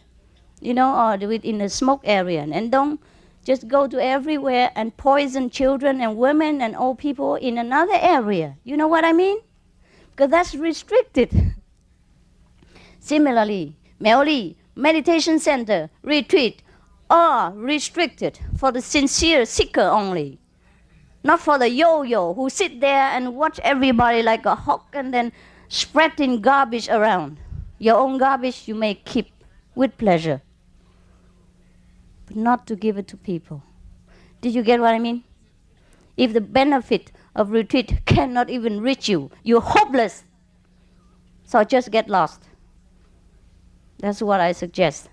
or do it in a smoke area. And don't just go to everywhere and poison children and women and old people in another area. You know what I mean? Because that's restricted. Similarly, Meoli, meditation center, retreat, are restricted for the sincere seeker only. Not for the yo-yo who sit there and watch everybody like a hawk and then spreading garbage around. Your own garbage you may keep with pleasure, but not to give it to people. Did you get what I mean? If the benefit of retreat cannot even reach you, you're hopeless. So just get lost. That's what I suggest.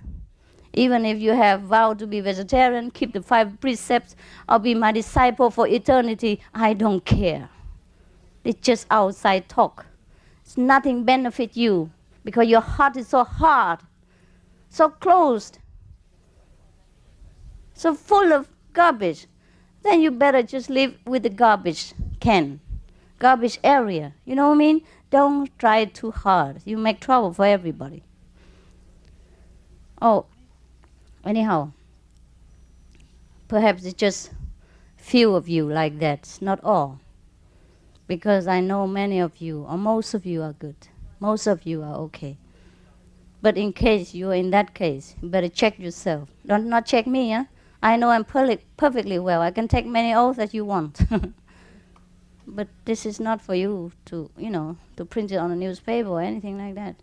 Even if you have vowed to be vegetarian, keep the 5 precepts, or be my disciple for eternity, I don't care. It's just outside talk. It's nothing benefit you because your heart is so hard, so closed, so full of garbage. Then you better just live with the garbage can, garbage area. You know what I mean? Don't try too hard. You make trouble for everybody. Oh, anyhow, perhaps it's just few of you like that, not all. Because I know many of you, or most of you are good. Most of you are okay. But in case you're in that case, you better check yourself. Don't not check me, huh? I know I'm perfectly well. I can take many oaths that you want. But this is not for you to, to print it on a newspaper or anything like that.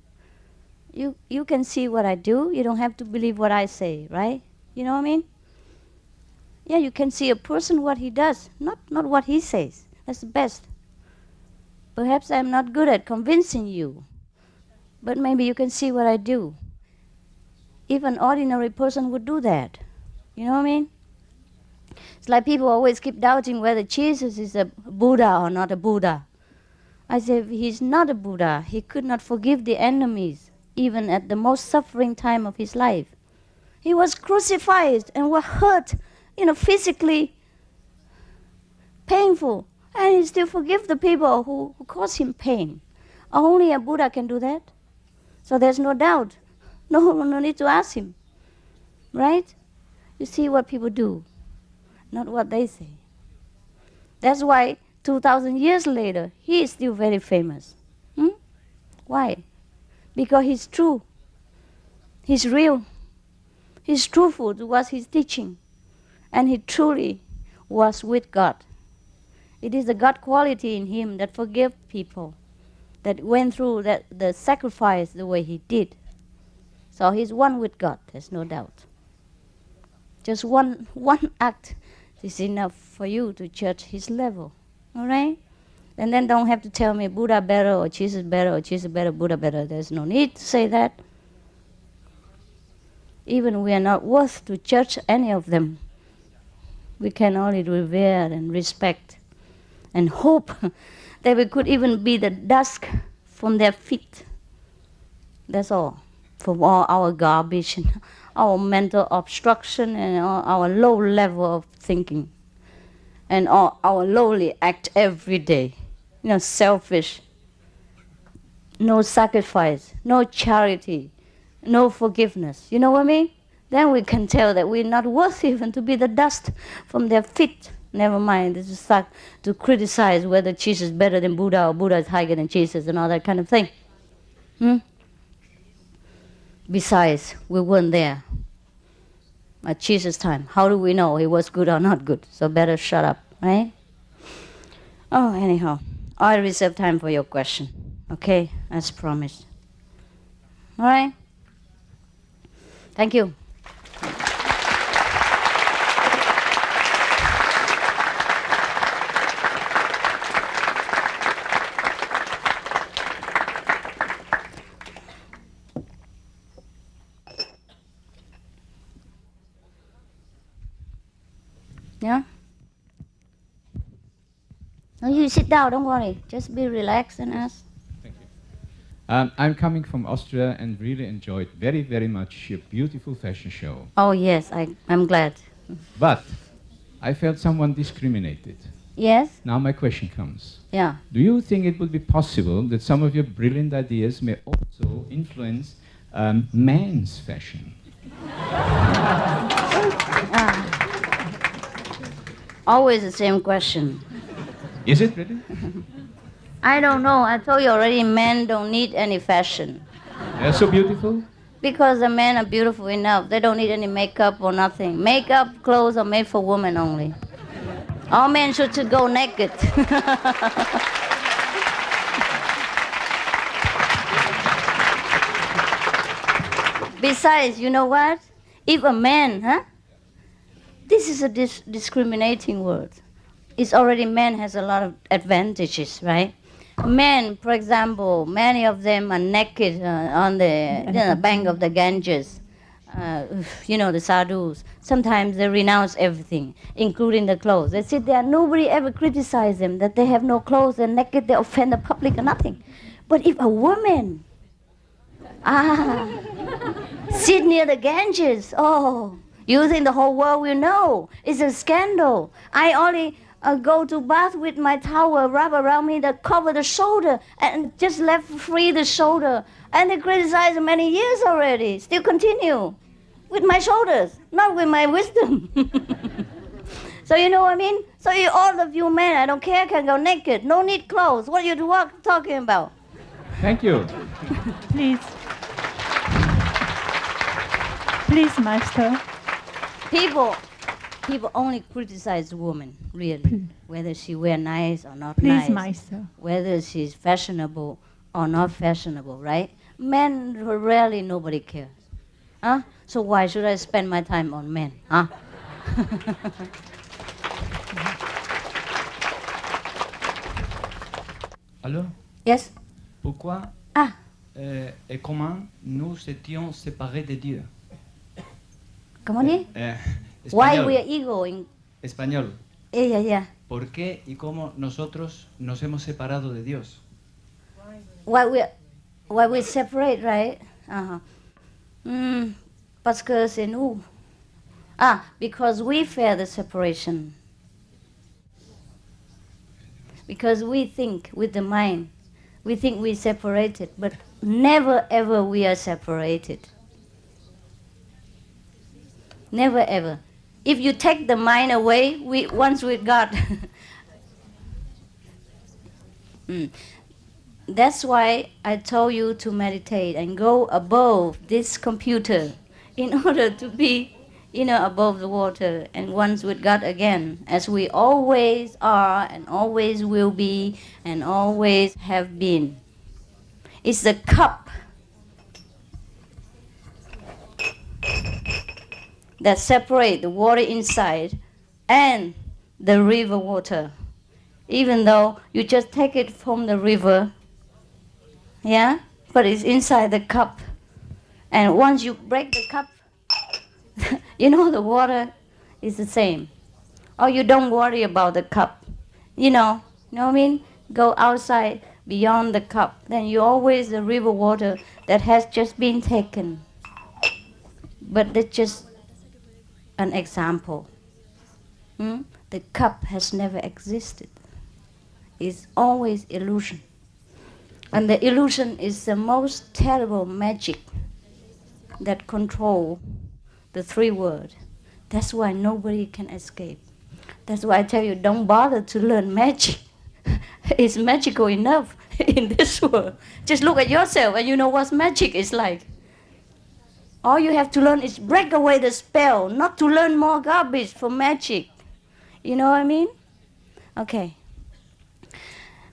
You can see what I do. You don't have to believe what I say, right? You know what I mean? Yeah, you can see a person what he does, not what he says. That's the best. Perhaps I'm not good at convincing you, but maybe you can see what I do. If an ordinary person would do that, you know what I mean? It's like people always keep doubting whether Jesus is a Buddha or not a Buddha. I say, if he's not a Buddha, he could not forgive the enemies, even at the most suffering time of his life. He was crucified and was hurt, physically painful, and he still forgive the people who caused him pain. Only a Buddha can do that. So there's no doubt. No need to ask him. Right? You see what people do, not what they say. That's why 2,000 years later, he is still very famous. Why? Because he's true. He's real. He's truthful to what he's teaching. And he truly was with God. It is the God quality in him that forgave people, that went through the sacrifice the way he did. So he's one with God, there's no doubt. Just one act is enough for you to judge his level. All right? And then don't have to tell me Buddha better or Jesus better or Jesus better, Buddha better. There's no need to say that. Even we are not worth to judge any of them. We can only revere and respect and hope that we could even be the dust from their feet. That's all. From all our garbage and our mental obstruction and our low level of thinking and our lowly act every day. Selfish, no sacrifice, no charity, no forgiveness. You know what I mean? Then we can tell that we're not worth even to be the dust from their feet. Never mind, this is start to criticize whether Jesus is better than Buddha or Buddha is higher than Jesus and all that kind of thing. Besides, we weren't there at Jesus' time. How do we know he was good or not good? So better shut up, right? Oh, anyhow, I reserve time for your question. Okay, as promised. All right? Thank you. Yeah? No, you sit down, don't worry. Just be relaxed and ask. Thank you. I'm coming from Austria and really enjoyed very, very much your beautiful fashion show. Oh, yes, I'm glad. But I felt someone discriminated. Yes? Now my question comes. Yeah. Do you think it would be possible that some of your brilliant ideas may also influence men's fashion? Always the same question. Is it really? I don't know. I told you already, men don't need any fashion. They're so beautiful? Because the men are beautiful enough. They don't need any makeup or nothing. Makeup, clothes are made for women only. All men should go naked. Besides, you know what? If a man, this is a discriminating word. It's already man has a lot of advantages, right? Men, for example, many of them are naked on the bank of the Ganges. The sadhus. Sometimes they renounce everything, including the clothes. They sit there, nobody ever criticizes them that they have no clothes, they're naked, they offend the public or nothing. But if a woman sit near the Ganges, you think the whole world will know. It's a scandal. I only go to bath with my towel wrapped around me that cover the shoulder and just left free the shoulder. And they criticize many years already. Still continue with my shoulders, not with my wisdom. So you know what I mean? So all of you men, I don't care, can go naked. No need clothes. What are you talking about? Thank you. Please. Please, Master. People only criticize women, really. Whether she wear nice or not Please, nice. Master. Whether she's fashionable or not fashionable, right? Men, rarely nobody cares. So why should I spend my time on men? Alors, Yes. pourquoi Ah, et comment nous étions séparés de Dieu? comment dit? Why Español. we are ego in... Español. Yeah, yeah. ¿Por qué y cómo nosotros nos hemos separado de Dios? Why we separate, right? Uh-huh. Parce que c'est nous. Ah, because we fear the separation. Because we think with the mind. We think we're separated, but never ever we are separated. Never ever. If you take the mind away, once with God. That's why I told you to meditate and go above this computer in order to be, above the water and once with God again, as we always are and always will be and always have been. It's the cup that separate the water inside and the river water. Even though you just take it from the river, yeah, but it's inside the cup. And once you break the cup, the water is the same. Or you don't worry about the cup. You know what I mean? Go outside beyond the cup. Then you always the river water that has just been taken. But that's just an example. The cup has never existed. It's always illusion. And the illusion is the most terrible magic that control the three words. That's why nobody can escape. That's why I tell you, don't bother to learn magic. It's magical enough in this world. Just look at yourself and you know what magic is like. All you have to learn is break away the spell, not to learn more garbage for magic. You know what I mean? Okay.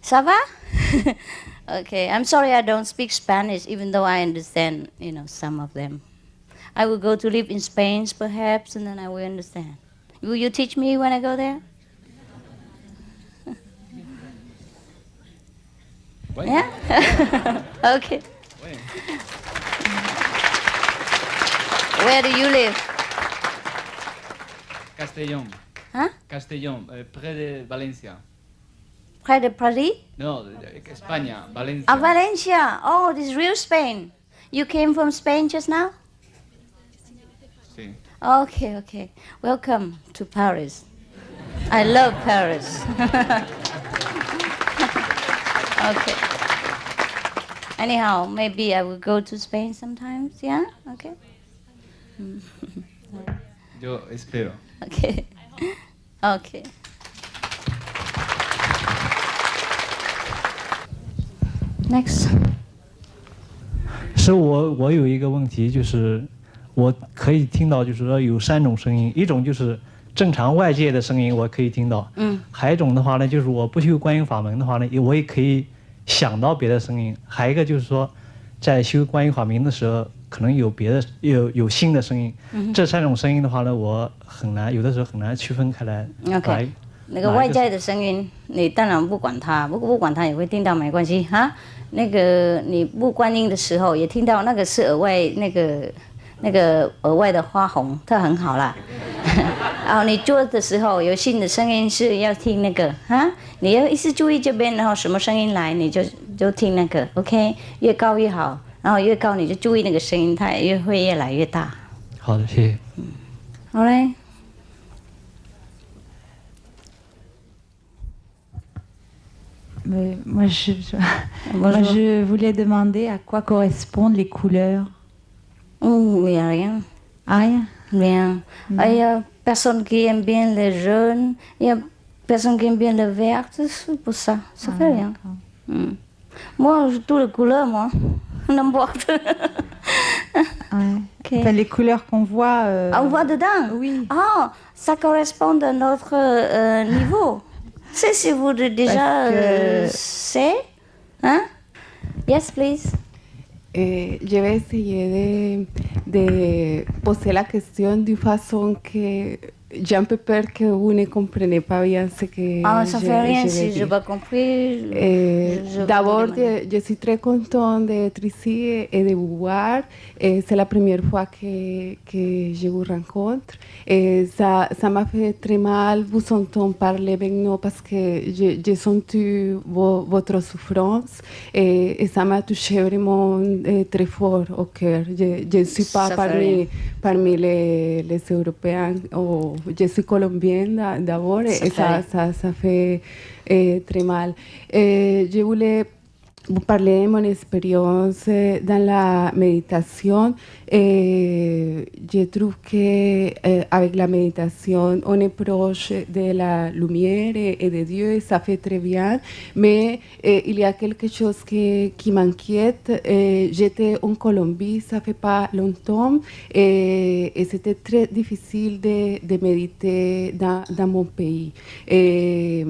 Ça va? Okay, I'm sorry I don't speak Spanish, even though I understand, some of them. I will go to live in Spain, perhaps, and then I will understand. Will you teach me when I go there? Ouais. Yeah? Okay. Ouais. Where do you live? Castellón. Huh? Castellón, près de Valencia. Près de Paris? No, España, Valencia. Ah, Valencia. Oh, this is real Spain. You came from Spain just now? Sí. Okay. Welcome to Paris. I love Paris. Okay. Anyhow, maybe I will go to Spain sometimes, yeah? Okay. Yo espero. Okay. Okay. Next. 是我有一个问题，就是我可以听到，就是说有3种声音，一种就是正常外界的声音，我可以听到，还有一种的话呢，就是我不修观音法门的话呢，我也可以想到别的声音，还有一个就是说，在修观音法门的时候，可能有别的有新的声音，这3种声音的话呢，我有的时候很难区分开来。OK。那个外在的声音，你当然不管它，不管它也会听到，没关系哈。那个你不观音的时候也听到，那个是额外那个额外的花红，它很好啦。然后你做的时候有新的声音是要听那个哈，你要一直注意这边，然后什么声音来你就听那个 ，OK， 越高越好，然后越高你就注意那个声音，它也会越来越大。好的，谢谢。好嘞。Moi, je voulais demander à quoi correspondent les couleurs. Il n'y a rien. Ah, rien? Rien. Il y a personne qui aime bien les jaunes, il y a personne qui aime bien le vert, c'est pour ça. Ça fait rien. Moi, toutes les couleurs, moi. N'importe. Ouais. Okay. Enfin, les couleurs qu'on voit... On voit dedans? Oui. Ah, ça correspond à notre niveau. C'est si vous déjà c'est, hein? Yes, please. Je vais essayer de poser la question d'une façon que j'ai un peu peur que vous ne compreniez pas bien ce que Ah, ça je, fait rien je si vais je n'ai dire. pas compris. D'abord, je suis très contente d'être ici et de vous voir. C'est la première fois que je vous rencontre. Et ça m'a fait très mal vous entendre parler avec nous parce que j'ai senti votre souffrance et ça m'a touché vraiment très fort au cœur. Je ne suis pas Ça fait rien. parmi les Européens. Je suis colombienne d'abord et ça fait très mal. Je voulais vous parler de mon expérience dans la méditation. Je trouve que avec la méditation, on est proche de la lumière et de Dieu et ça fait très bien. Mais il y a quelque chose qui m'inquiète. J'étais en Colombie, ça fait pas longtemps, et c'était très difficile de méditer dans mon pays. Et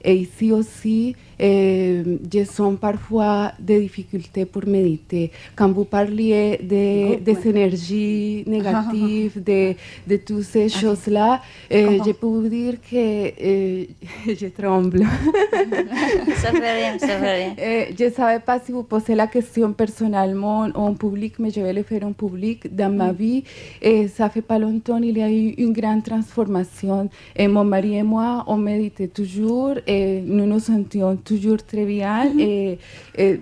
ici aussi, je sens parfois des difficultés pour méditer. Quand vous parliez des énergies négatives, de toutes ces choses-là, je peux vous dire que je tremble. Ça fait rien, ça fait rien. Je ne savais pas si vous posez la question personnellement ou en public, mais je vais le faire en public. Dans ma vie, et ça fait pas longtemps, il y a eu une grande transformation. Et mon mari et moi, on méditait toujours et nous nous sentions toujours très bien et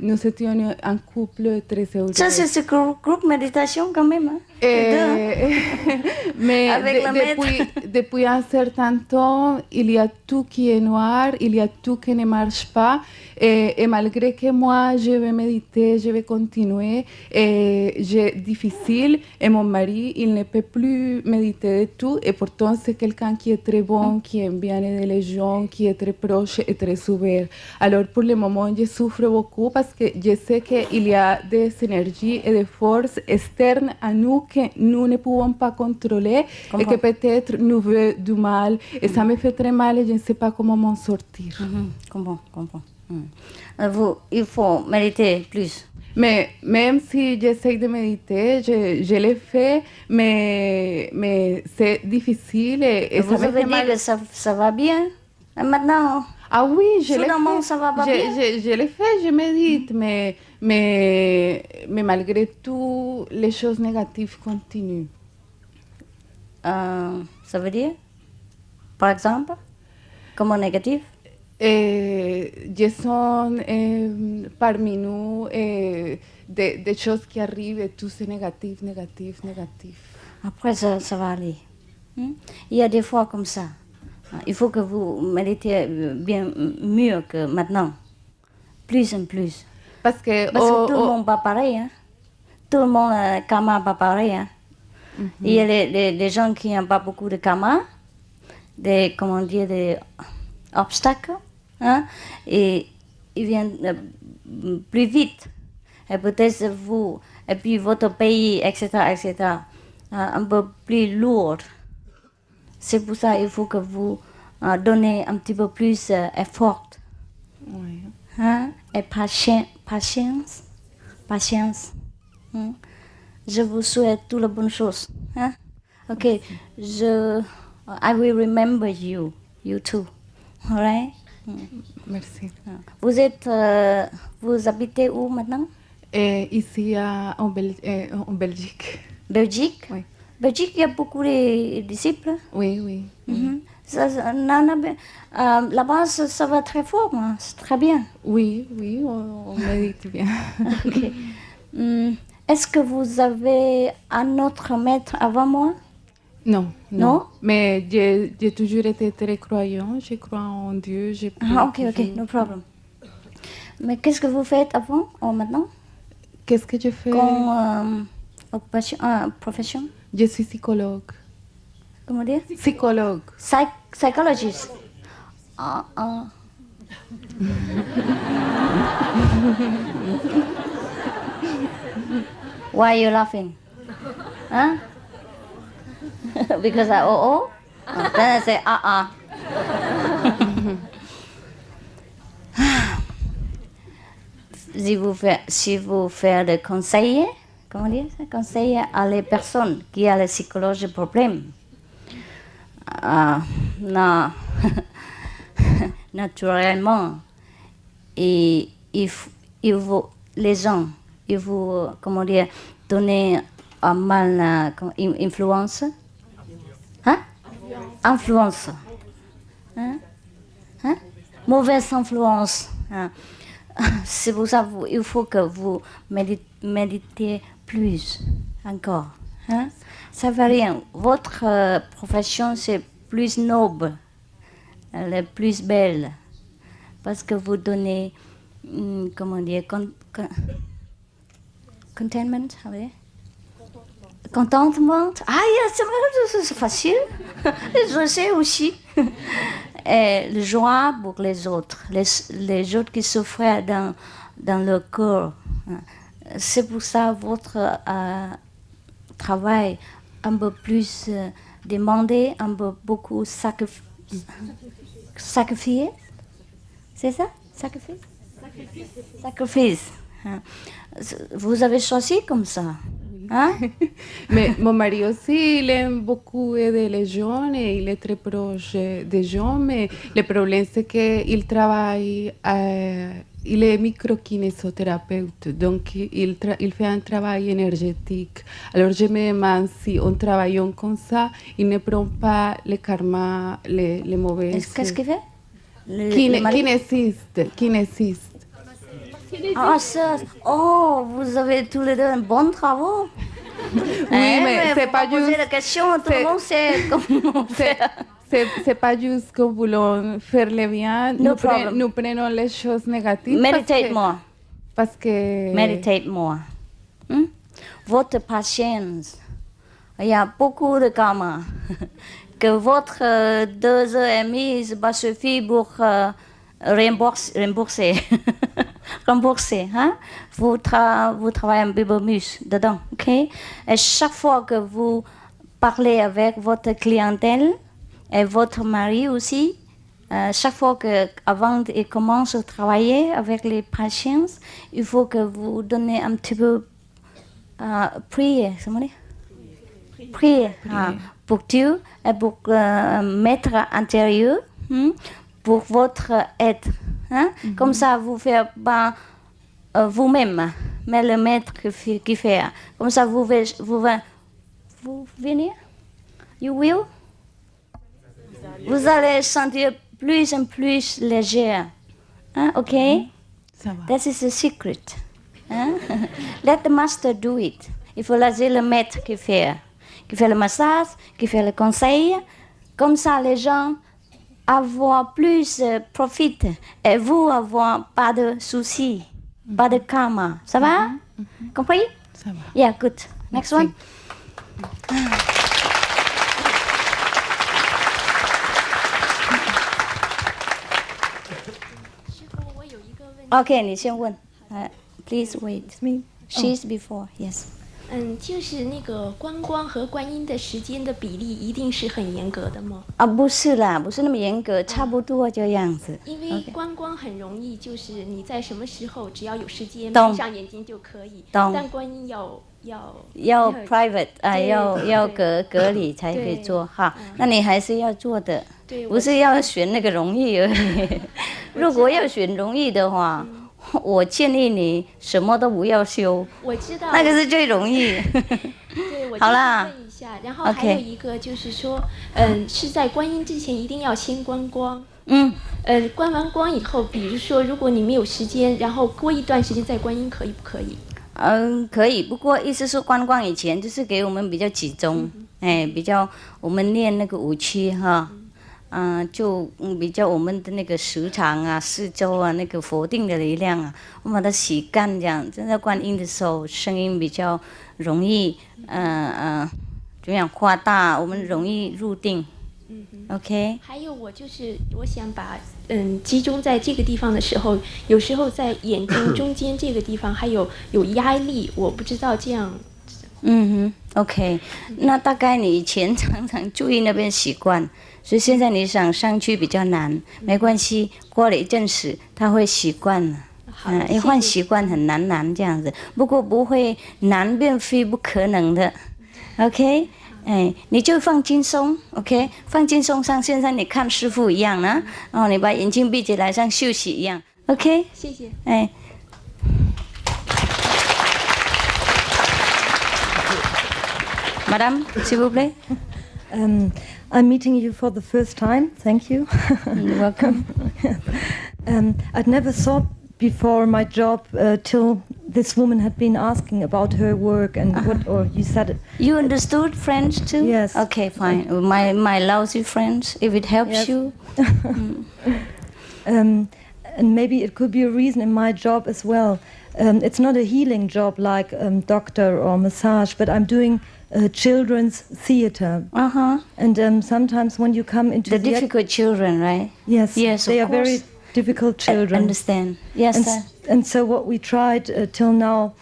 nous étions un couple très heureux. Ça, c'est ce groupe méditation quand même. Hein? Mais Avec la depuis un certain temps, il y a tout qui est noir, il y a tout qui ne marche pas. Et malgré que moi, je vais méditer, je vais continuer, c'est difficile. Et mon mari, il ne peut plus méditer du tout. Et pourtant, c'est quelqu'un qui est très bon, qui aime bien aider les gens, qui est très proche et très ouvert. Alors, pour le moment, je souffre beaucoup parce que je sais qu'il y a des énergies et des forces externes à nous que nous ne pouvons pas contrôler et que peut-être nous veulent du mal. Et ça me fait très mal et je ne sais pas comment m'en sortir. Comprends. Il faut méditer plus. Mais même si j'essaie de méditer, je le fais, mais c'est difficile et Vous ça me avez fait dit mal. que ça va bien. Et maintenant, Ah oui, je le soudainement, fais. ça va pas bien. Je le fais, je médite, mais malgré tout, les choses négatives continuent. Ça veut dire, par exemple, comment négatif? Je sens parmi nous des choses qui arrivent et tout c'est négatif. Après, ça va aller. Il y a des fois comme ça. Il faut que vous méditez bien mieux que maintenant. Plus en plus. Parce que Tout le monde pas pareil. Hein? Tout le monde karma pas pareil. Hein? Il y a les gens qui n'ont pas beaucoup de karma, des obstacles, hein? Et ils viennent plus vite. Et peut-être vous, et puis votre pays, etc., un peu plus lourd. C'est pour ça qu'il faut que vous donnez un petit peu plus effort. Oui. Hein? Et patience. Hein? Je vous souhaite toutes les bonnes choses. Hein? Ok, I will remember you too. All right? Merci. Vous habitez où maintenant? Ici en Belgique. Belgique? Oui. Belgique, il y a beaucoup de disciples. Oui. Là-bas, ça va très fort, hein? C'est très bien. Oui, on médite bien. Ok. Est-ce que vous avez un autre maître avant moi? Non. Non? Mais j'ai toujours été très croyant. Je crois en Dieu. Ok, no problem. Mais qu'est-ce que vous faites avant ou maintenant? Qu'est-ce que je fais? Comme profession? Je suis psychologue. Comment dire? Psychologue. Psychologist. Why are you laughing? Huh? Because I then I say Si vous faites des conseils, comment dire ça? Conseiller à les personnes qui ont les psychologiques problèmes. naturellement, et il vous, les gens, ils vous, comment dire, donner un mal, influence, hein? Influence, hein? Hein? Mauvaise influence. Hein? C'est pour ça il faut que vous méditez plus encore. Hein? Ça va rien. Votre profession, c'est plus noble, elle est plus belle, parce que vous donnez, comment dire, contentment, contentement. Ah, c'est facile. Je sais aussi. Et la joie pour les autres qui souffrent dans leur corps. C'est pour ça votre travail un peu plus demandé, un peu beaucoup sacrifié. C'est ça? Sacrifice. Vous avez choisi comme ça. Hein? Mais mon mari aussi, il aime beaucoup aider les jeunes et il est très proche des gens, mais le problème c'est qu'il travaille, il est microkinésothérapeute, donc il fait un travail énergétique. Alors je me demande si en travaillant comme ça, il ne prend pas le karma, les mauvaises... Qu'est-ce qu'il fait? Kinésiste. Ah, ça. Oh, vous avez tous les deux un bon travail. Oui, mais c'est pas juste... Poser la question, tout le monde sait comment faire. C'est pas juste que voulons faire le bien, nous prenons les choses négatives. Meditate more. Parce que... Meditate more. Votre patience, il y a beaucoup de karma. Que votre 2 heures et demie va suffire pour rembourser. Rembourser, hein? Vous travaillez un peu plus dedans, ok? Et chaque fois que vous parlez avec votre clientèle et votre mari aussi, chaque fois qu'avant de commencer à travailler avec les patients, il faut que vous donnez un petit peu prier, prier pour Dieu et pour maître intérieur, pour votre être. Hein? Comme ça, vous ne faites pas vous-même, mais le maître qui fait. Comme ça, vous venez, you will. Vous allez sentir plus en plus léger. Hein? OK? Ça va. That is the secret. Hein? Let the master do it. Il faut laisser le maître qui fait le massage, qui fait le conseil. Comme ça, les gens avoir plus profit et vous avoir pas de soucis, pas de karma. Ça va? Compris? Ça va. Yeah, good. Next one. OK， 你先问。Please wait. She's before. Yes. 就是那个观光和观音的时间的比例一定是很严格的吗？不是啦，不是那么严格，差不多这样子。因为观光很容易，就是你在什么时候只要有时间闭上眼睛就可以。但观音要 private 要隔离才可以做哈。那你还是要做的，不是要选那个容易而已。如果要选容易的话。我建议你什么都不要修，我知道，那个是最容易。对，我好啦，问一下，然后还有一个就是说，是在观音之前一定要先观光。观完光以后，比如说如果你没有时间，然后过一段时间再观音，可以不可以？可以，不过意思是观光以前就是给我们比较集中，比较我们练那个武器哈。就比较我们的那个时长啊、四周啊、那个否定的力量啊，我们把它洗干这样。在观音的时候，声音比较容易，怎么样扩大，我们容易入定。OK。还有我想把集中在这个地方的时候，有时候在眼睛中间这个地方还有压力，我不知道这样。OK， 那大概你以前常常注意那边习惯。所以现在你想上去比较难，没关系，过了一阵子他会习惯了。一换习惯很难这样子，不过不会难并非不可能的。OK，哎，你就放轻松 ，OK， 放轻松，像现在你看师父一样呢，哦，你把眼睛闭起来，像休息一样 ，OK， 谢谢。哎。Madame, s'il vous plaît. I'm meeting you for the first time. Thank you. You're welcome. I'd never thought before my job till this woman had been asking about her work and what, or you said it. You understood French too? Yes. Okay, fine. My lousy French, if it helps Yes. you. And maybe it could be a reason in my job as well. It's not a healing job like doctor or massage, but I'm doing children's theater. Uh-huh. And sometimes when you come into The difficult children, right? yes, Yes, they of are very course. difficult I children. understand. Yes, And, sir. and so what we tried till now,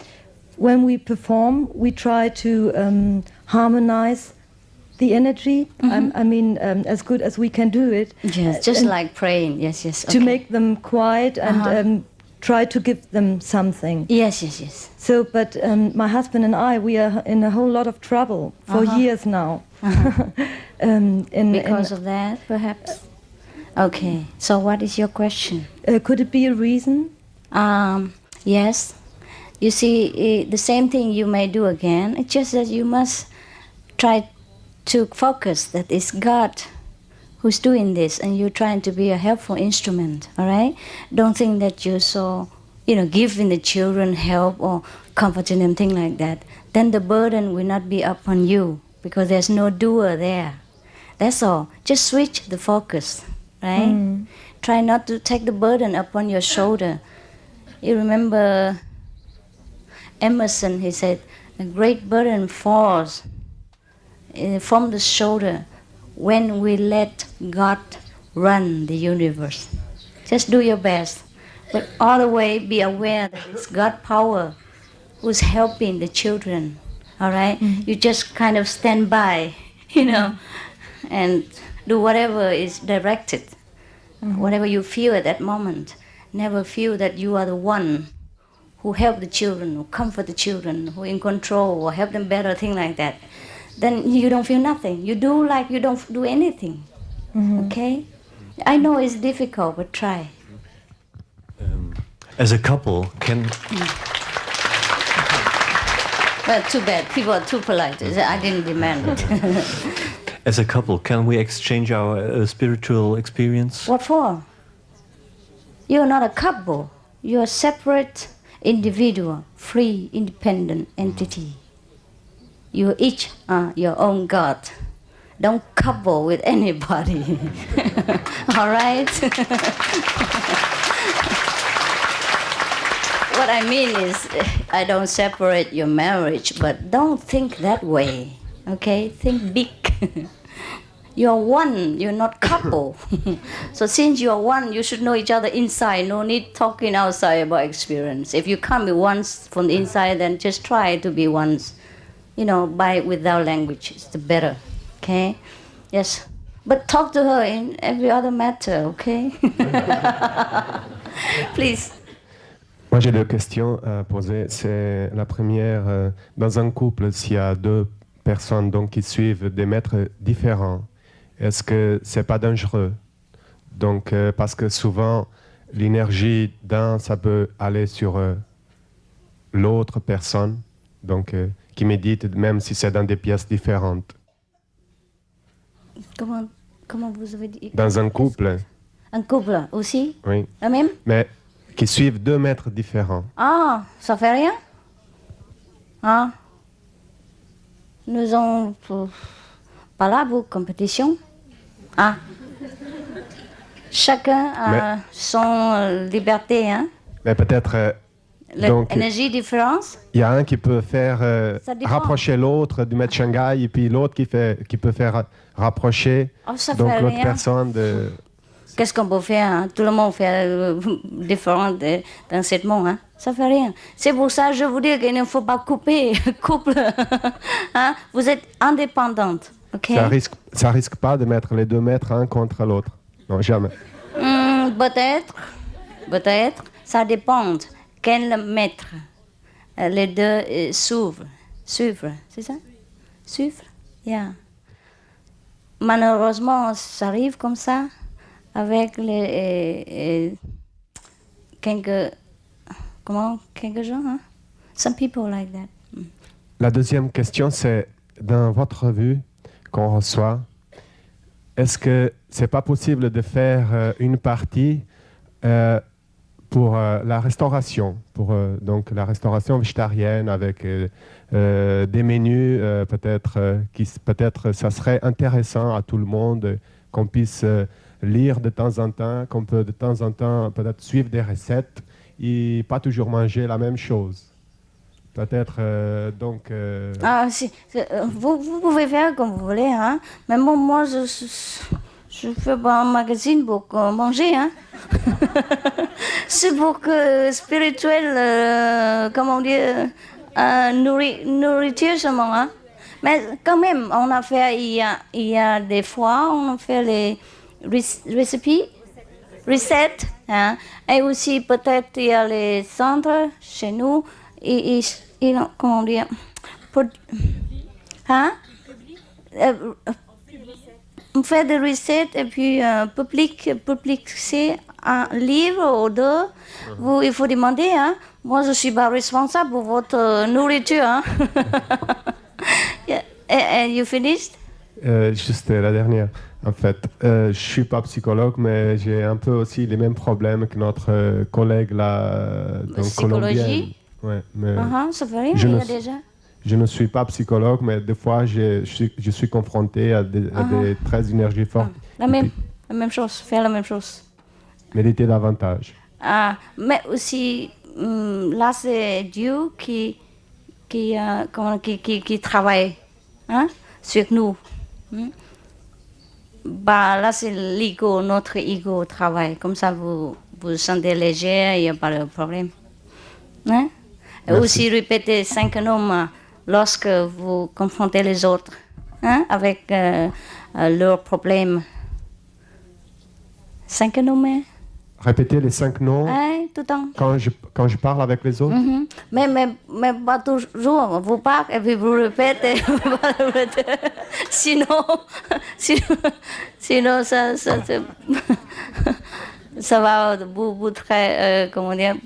when we perform, we try to harmonize the energy. I mean, as good as we can do it. Yes, just and like praying. Yes, yes. to Okay. make them quiet and try to give them something. Yes, yes, yes. So, but my husband and I, we are in a whole lot of trouble for years now. Because of that, perhaps? Okay. So what is your question? Could it be a reason? Yes. You see, the same thing you may do again. It's just that you must try to focus that it's God who's doing this, and you're trying to be a helpful instrument. All right. Don't think that you're so, giving the children help or comforting them, thing like that. Then the burden will not be upon you because there's no doer there. That's all. Just switch the focus. Right? Try not to take the burden upon your shoulder. You remember Emerson, he said, a great burden falls from the shoulder when we let God run the universe. Just do your best. But all the way be aware that it's God's power who's helping the children. All right? You just kind of stand by, and do whatever is directed, whatever you feel at that moment. Never feel that you are the one who help the children, who comfort the children, who in control or help them better, thing like that. Then you don't feel nothing. You do like you don't do anything. Okay? I know it's difficult, but try. As a couple, can... Well, too bad. People are too polite. I didn't demand it. As a couple, can we exchange our spiritual experience? What for? You're not a couple. You're a separate individual, free, independent entity. You each are your own God. Don't couple with anybody. All right? What I mean is, I don't separate your marriage, but don't think that way. Okay? Think big. You're one, you're not couple. So since you're one, you should know each other inside. No need talking outside about experience. If you can't be once from the inside, then just try to be once. Without language, it's the better. Okay? Yes. But talk to her in every other matter, okay? Please. Moi, j'ai deux questions à poser. C'est la première, dans un couple, s'il y a deux personnes qui suivent des maîtres différents, est-ce que c'est pas dangereux? Donc, parce que souvent, l'énergie d'un, ça peut aller sur l'autre personne, qui médite, même si c'est dans des pièces différentes. Comment vous avez dit? Dans un couple. Un couple aussi? Oui. La même? Mais qui suivent deux maîtres différents. Ah, ça fait rien? Ah. Nous n'avons pas là pour compétition. Ah. Chacun a son liberté, hein? Mais peut-être... L'énergie différente? Il y a un qui peut faire rapprocher l'autre du maître Shanghai et puis l'autre qui peut faire rapprocher l'autre personne de... Qu'est-ce qu'on peut faire? Hein? Tout le monde fait différent dans ce monde. Hein? Ça fait rien. C'est pour ça que je vous dis qu'il ne faut pas couper couple. Hein? Vous êtes indépendante. Okay? Ça risque pas de mettre les deux maîtres un contre l'autre. Non, jamais. Peut-être. Ça dépend. Quel maître? Les deux suivre, c'est ça? Suivre? Yeah. Malheureusement, ça arrive comme ça avec quelques gens. Hein? Some people like that. La deuxième question, c'est dans votre revue qu'on reçoit, est-ce que c'est pas possible de faire une partie pour la restauration, pour donc la restauration végétarienne avec des menus peut-être ça serait intéressant à tout le monde qu'on puisse lire de temps en temps, qu'on peut de temps en temps peut-être suivre des recettes et pas toujours manger la même chose. Peut-être donc. Ah si, vous pouvez faire comme vous voulez, hein. Mais bon, moi je fais pas un magazine pour manger, hein. C'est pour que spirituel, comment dire, nourriture seulement, hein. Mais quand même, on a fait, il y a des fois, on a fait les recettes, hein. Et aussi peut-être il y a les centres chez nous, et comment dire, hein? On fait des recettes et puis publier un livre ou deux. Il faut demander, hein. Moi, je ne suis pas responsable pour votre nourriture. Hein. And you finished? Juste la dernière. En fait, je ne suis pas psychologue, mais j'ai un peu aussi les mêmes problèmes que notre collègue là, colombienne. Ouais, mais ça fait rien, il y a déjà. Je ne suis pas psychologue, mais des fois, je suis confronté à des très énergies fortes. La même chose, faire la même chose. Méditer davantage. Mais aussi, là, c'est Dieu qui travaille, hein, sur nous. Là, c'est l'ego, notre ego travaille. Comme ça, vous vous sentez léger, il n'y a pas de problème. Hein? Et aussi, répétez 5 noms lorsque vous confrontez les autres, hein, avec leurs problèmes. 5 noms. Répétez les 5 noms tout le temps. Quand je parle avec les autres. Mais pas toujours. Vous parlez et puis vous répétez. sinon ça va vous très, comment dire,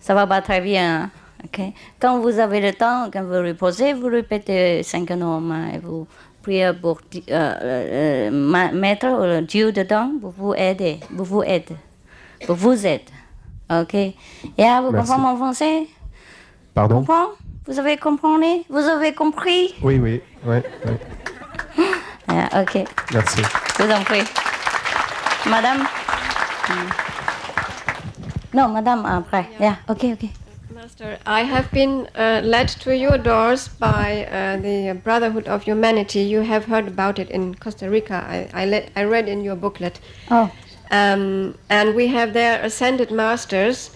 ça va pas très bien. Hein? Okay. Quand vous avez le temps, quand vous reposez, vous répétez 5 noms et vous priez pour mettre Dieu dedans pour vous aider. Ok. Et vous comprenez mon français? Pardon? Vous avez compris? Vous avez compris? Oui. Ouais. Ok. Merci. Je vous en prie. Madame? Non, madame, après. Yeah, ok. Master, I have been led to your doors by the Brotherhood of Humanity. You have heard about it in Costa Rica. I read in your booklet. Oh. And we have their ascended masters.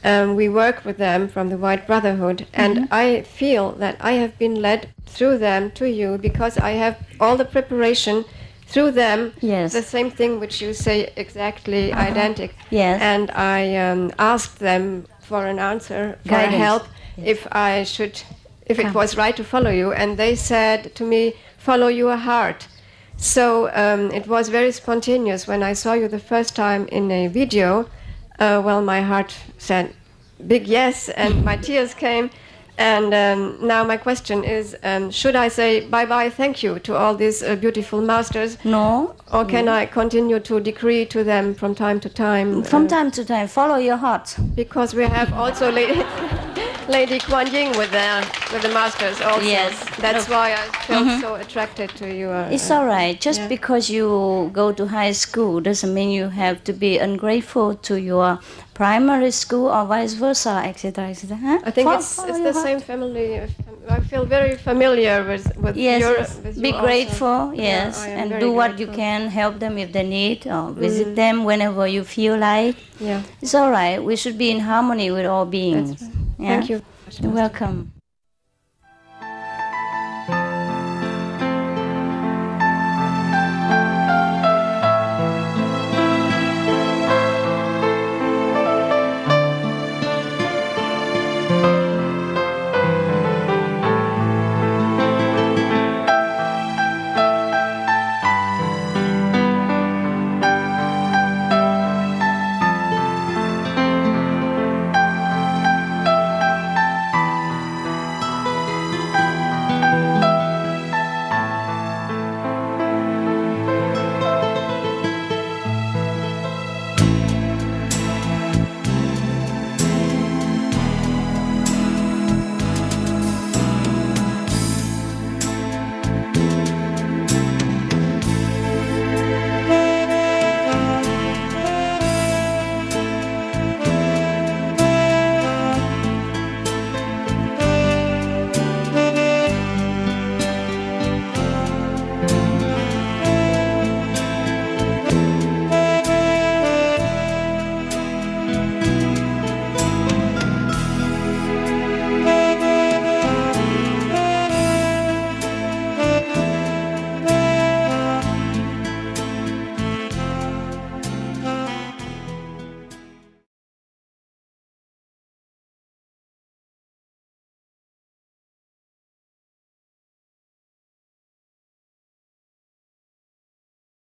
We work with them from the White Brotherhood. And I feel that I have been led through them to you because I have all the preparation through them. Yes. The same thing which you say exactly identical. Yes. And I asked them for an answer, for help, if it was right to follow you. And they said to me, follow your heart. So it was very spontaneous. When I saw you the first time in a video, my heart said big yes, and my tears came. And now my question is, should I say bye-bye, thank you to all these beautiful masters? No. Or can I continue to decree to them from time to time? From time to time, follow your heart. Because we have also Lady Kuan Yin with the masters also. Yes. That's why I felt so attracted to you. It's all right. Just because you go to high school doesn't mean you have to be ungrateful to your primary school or vice versa, etc. Huh? I think it's the same family. I feel very familiar with your. Be grateful, also. yes, Yeah, and do what you can, help them if they need, or visit them whenever you feel like. Yeah. It's all right. We should be in harmony with all beings. That's right. Yeah? Thank you. You're welcome.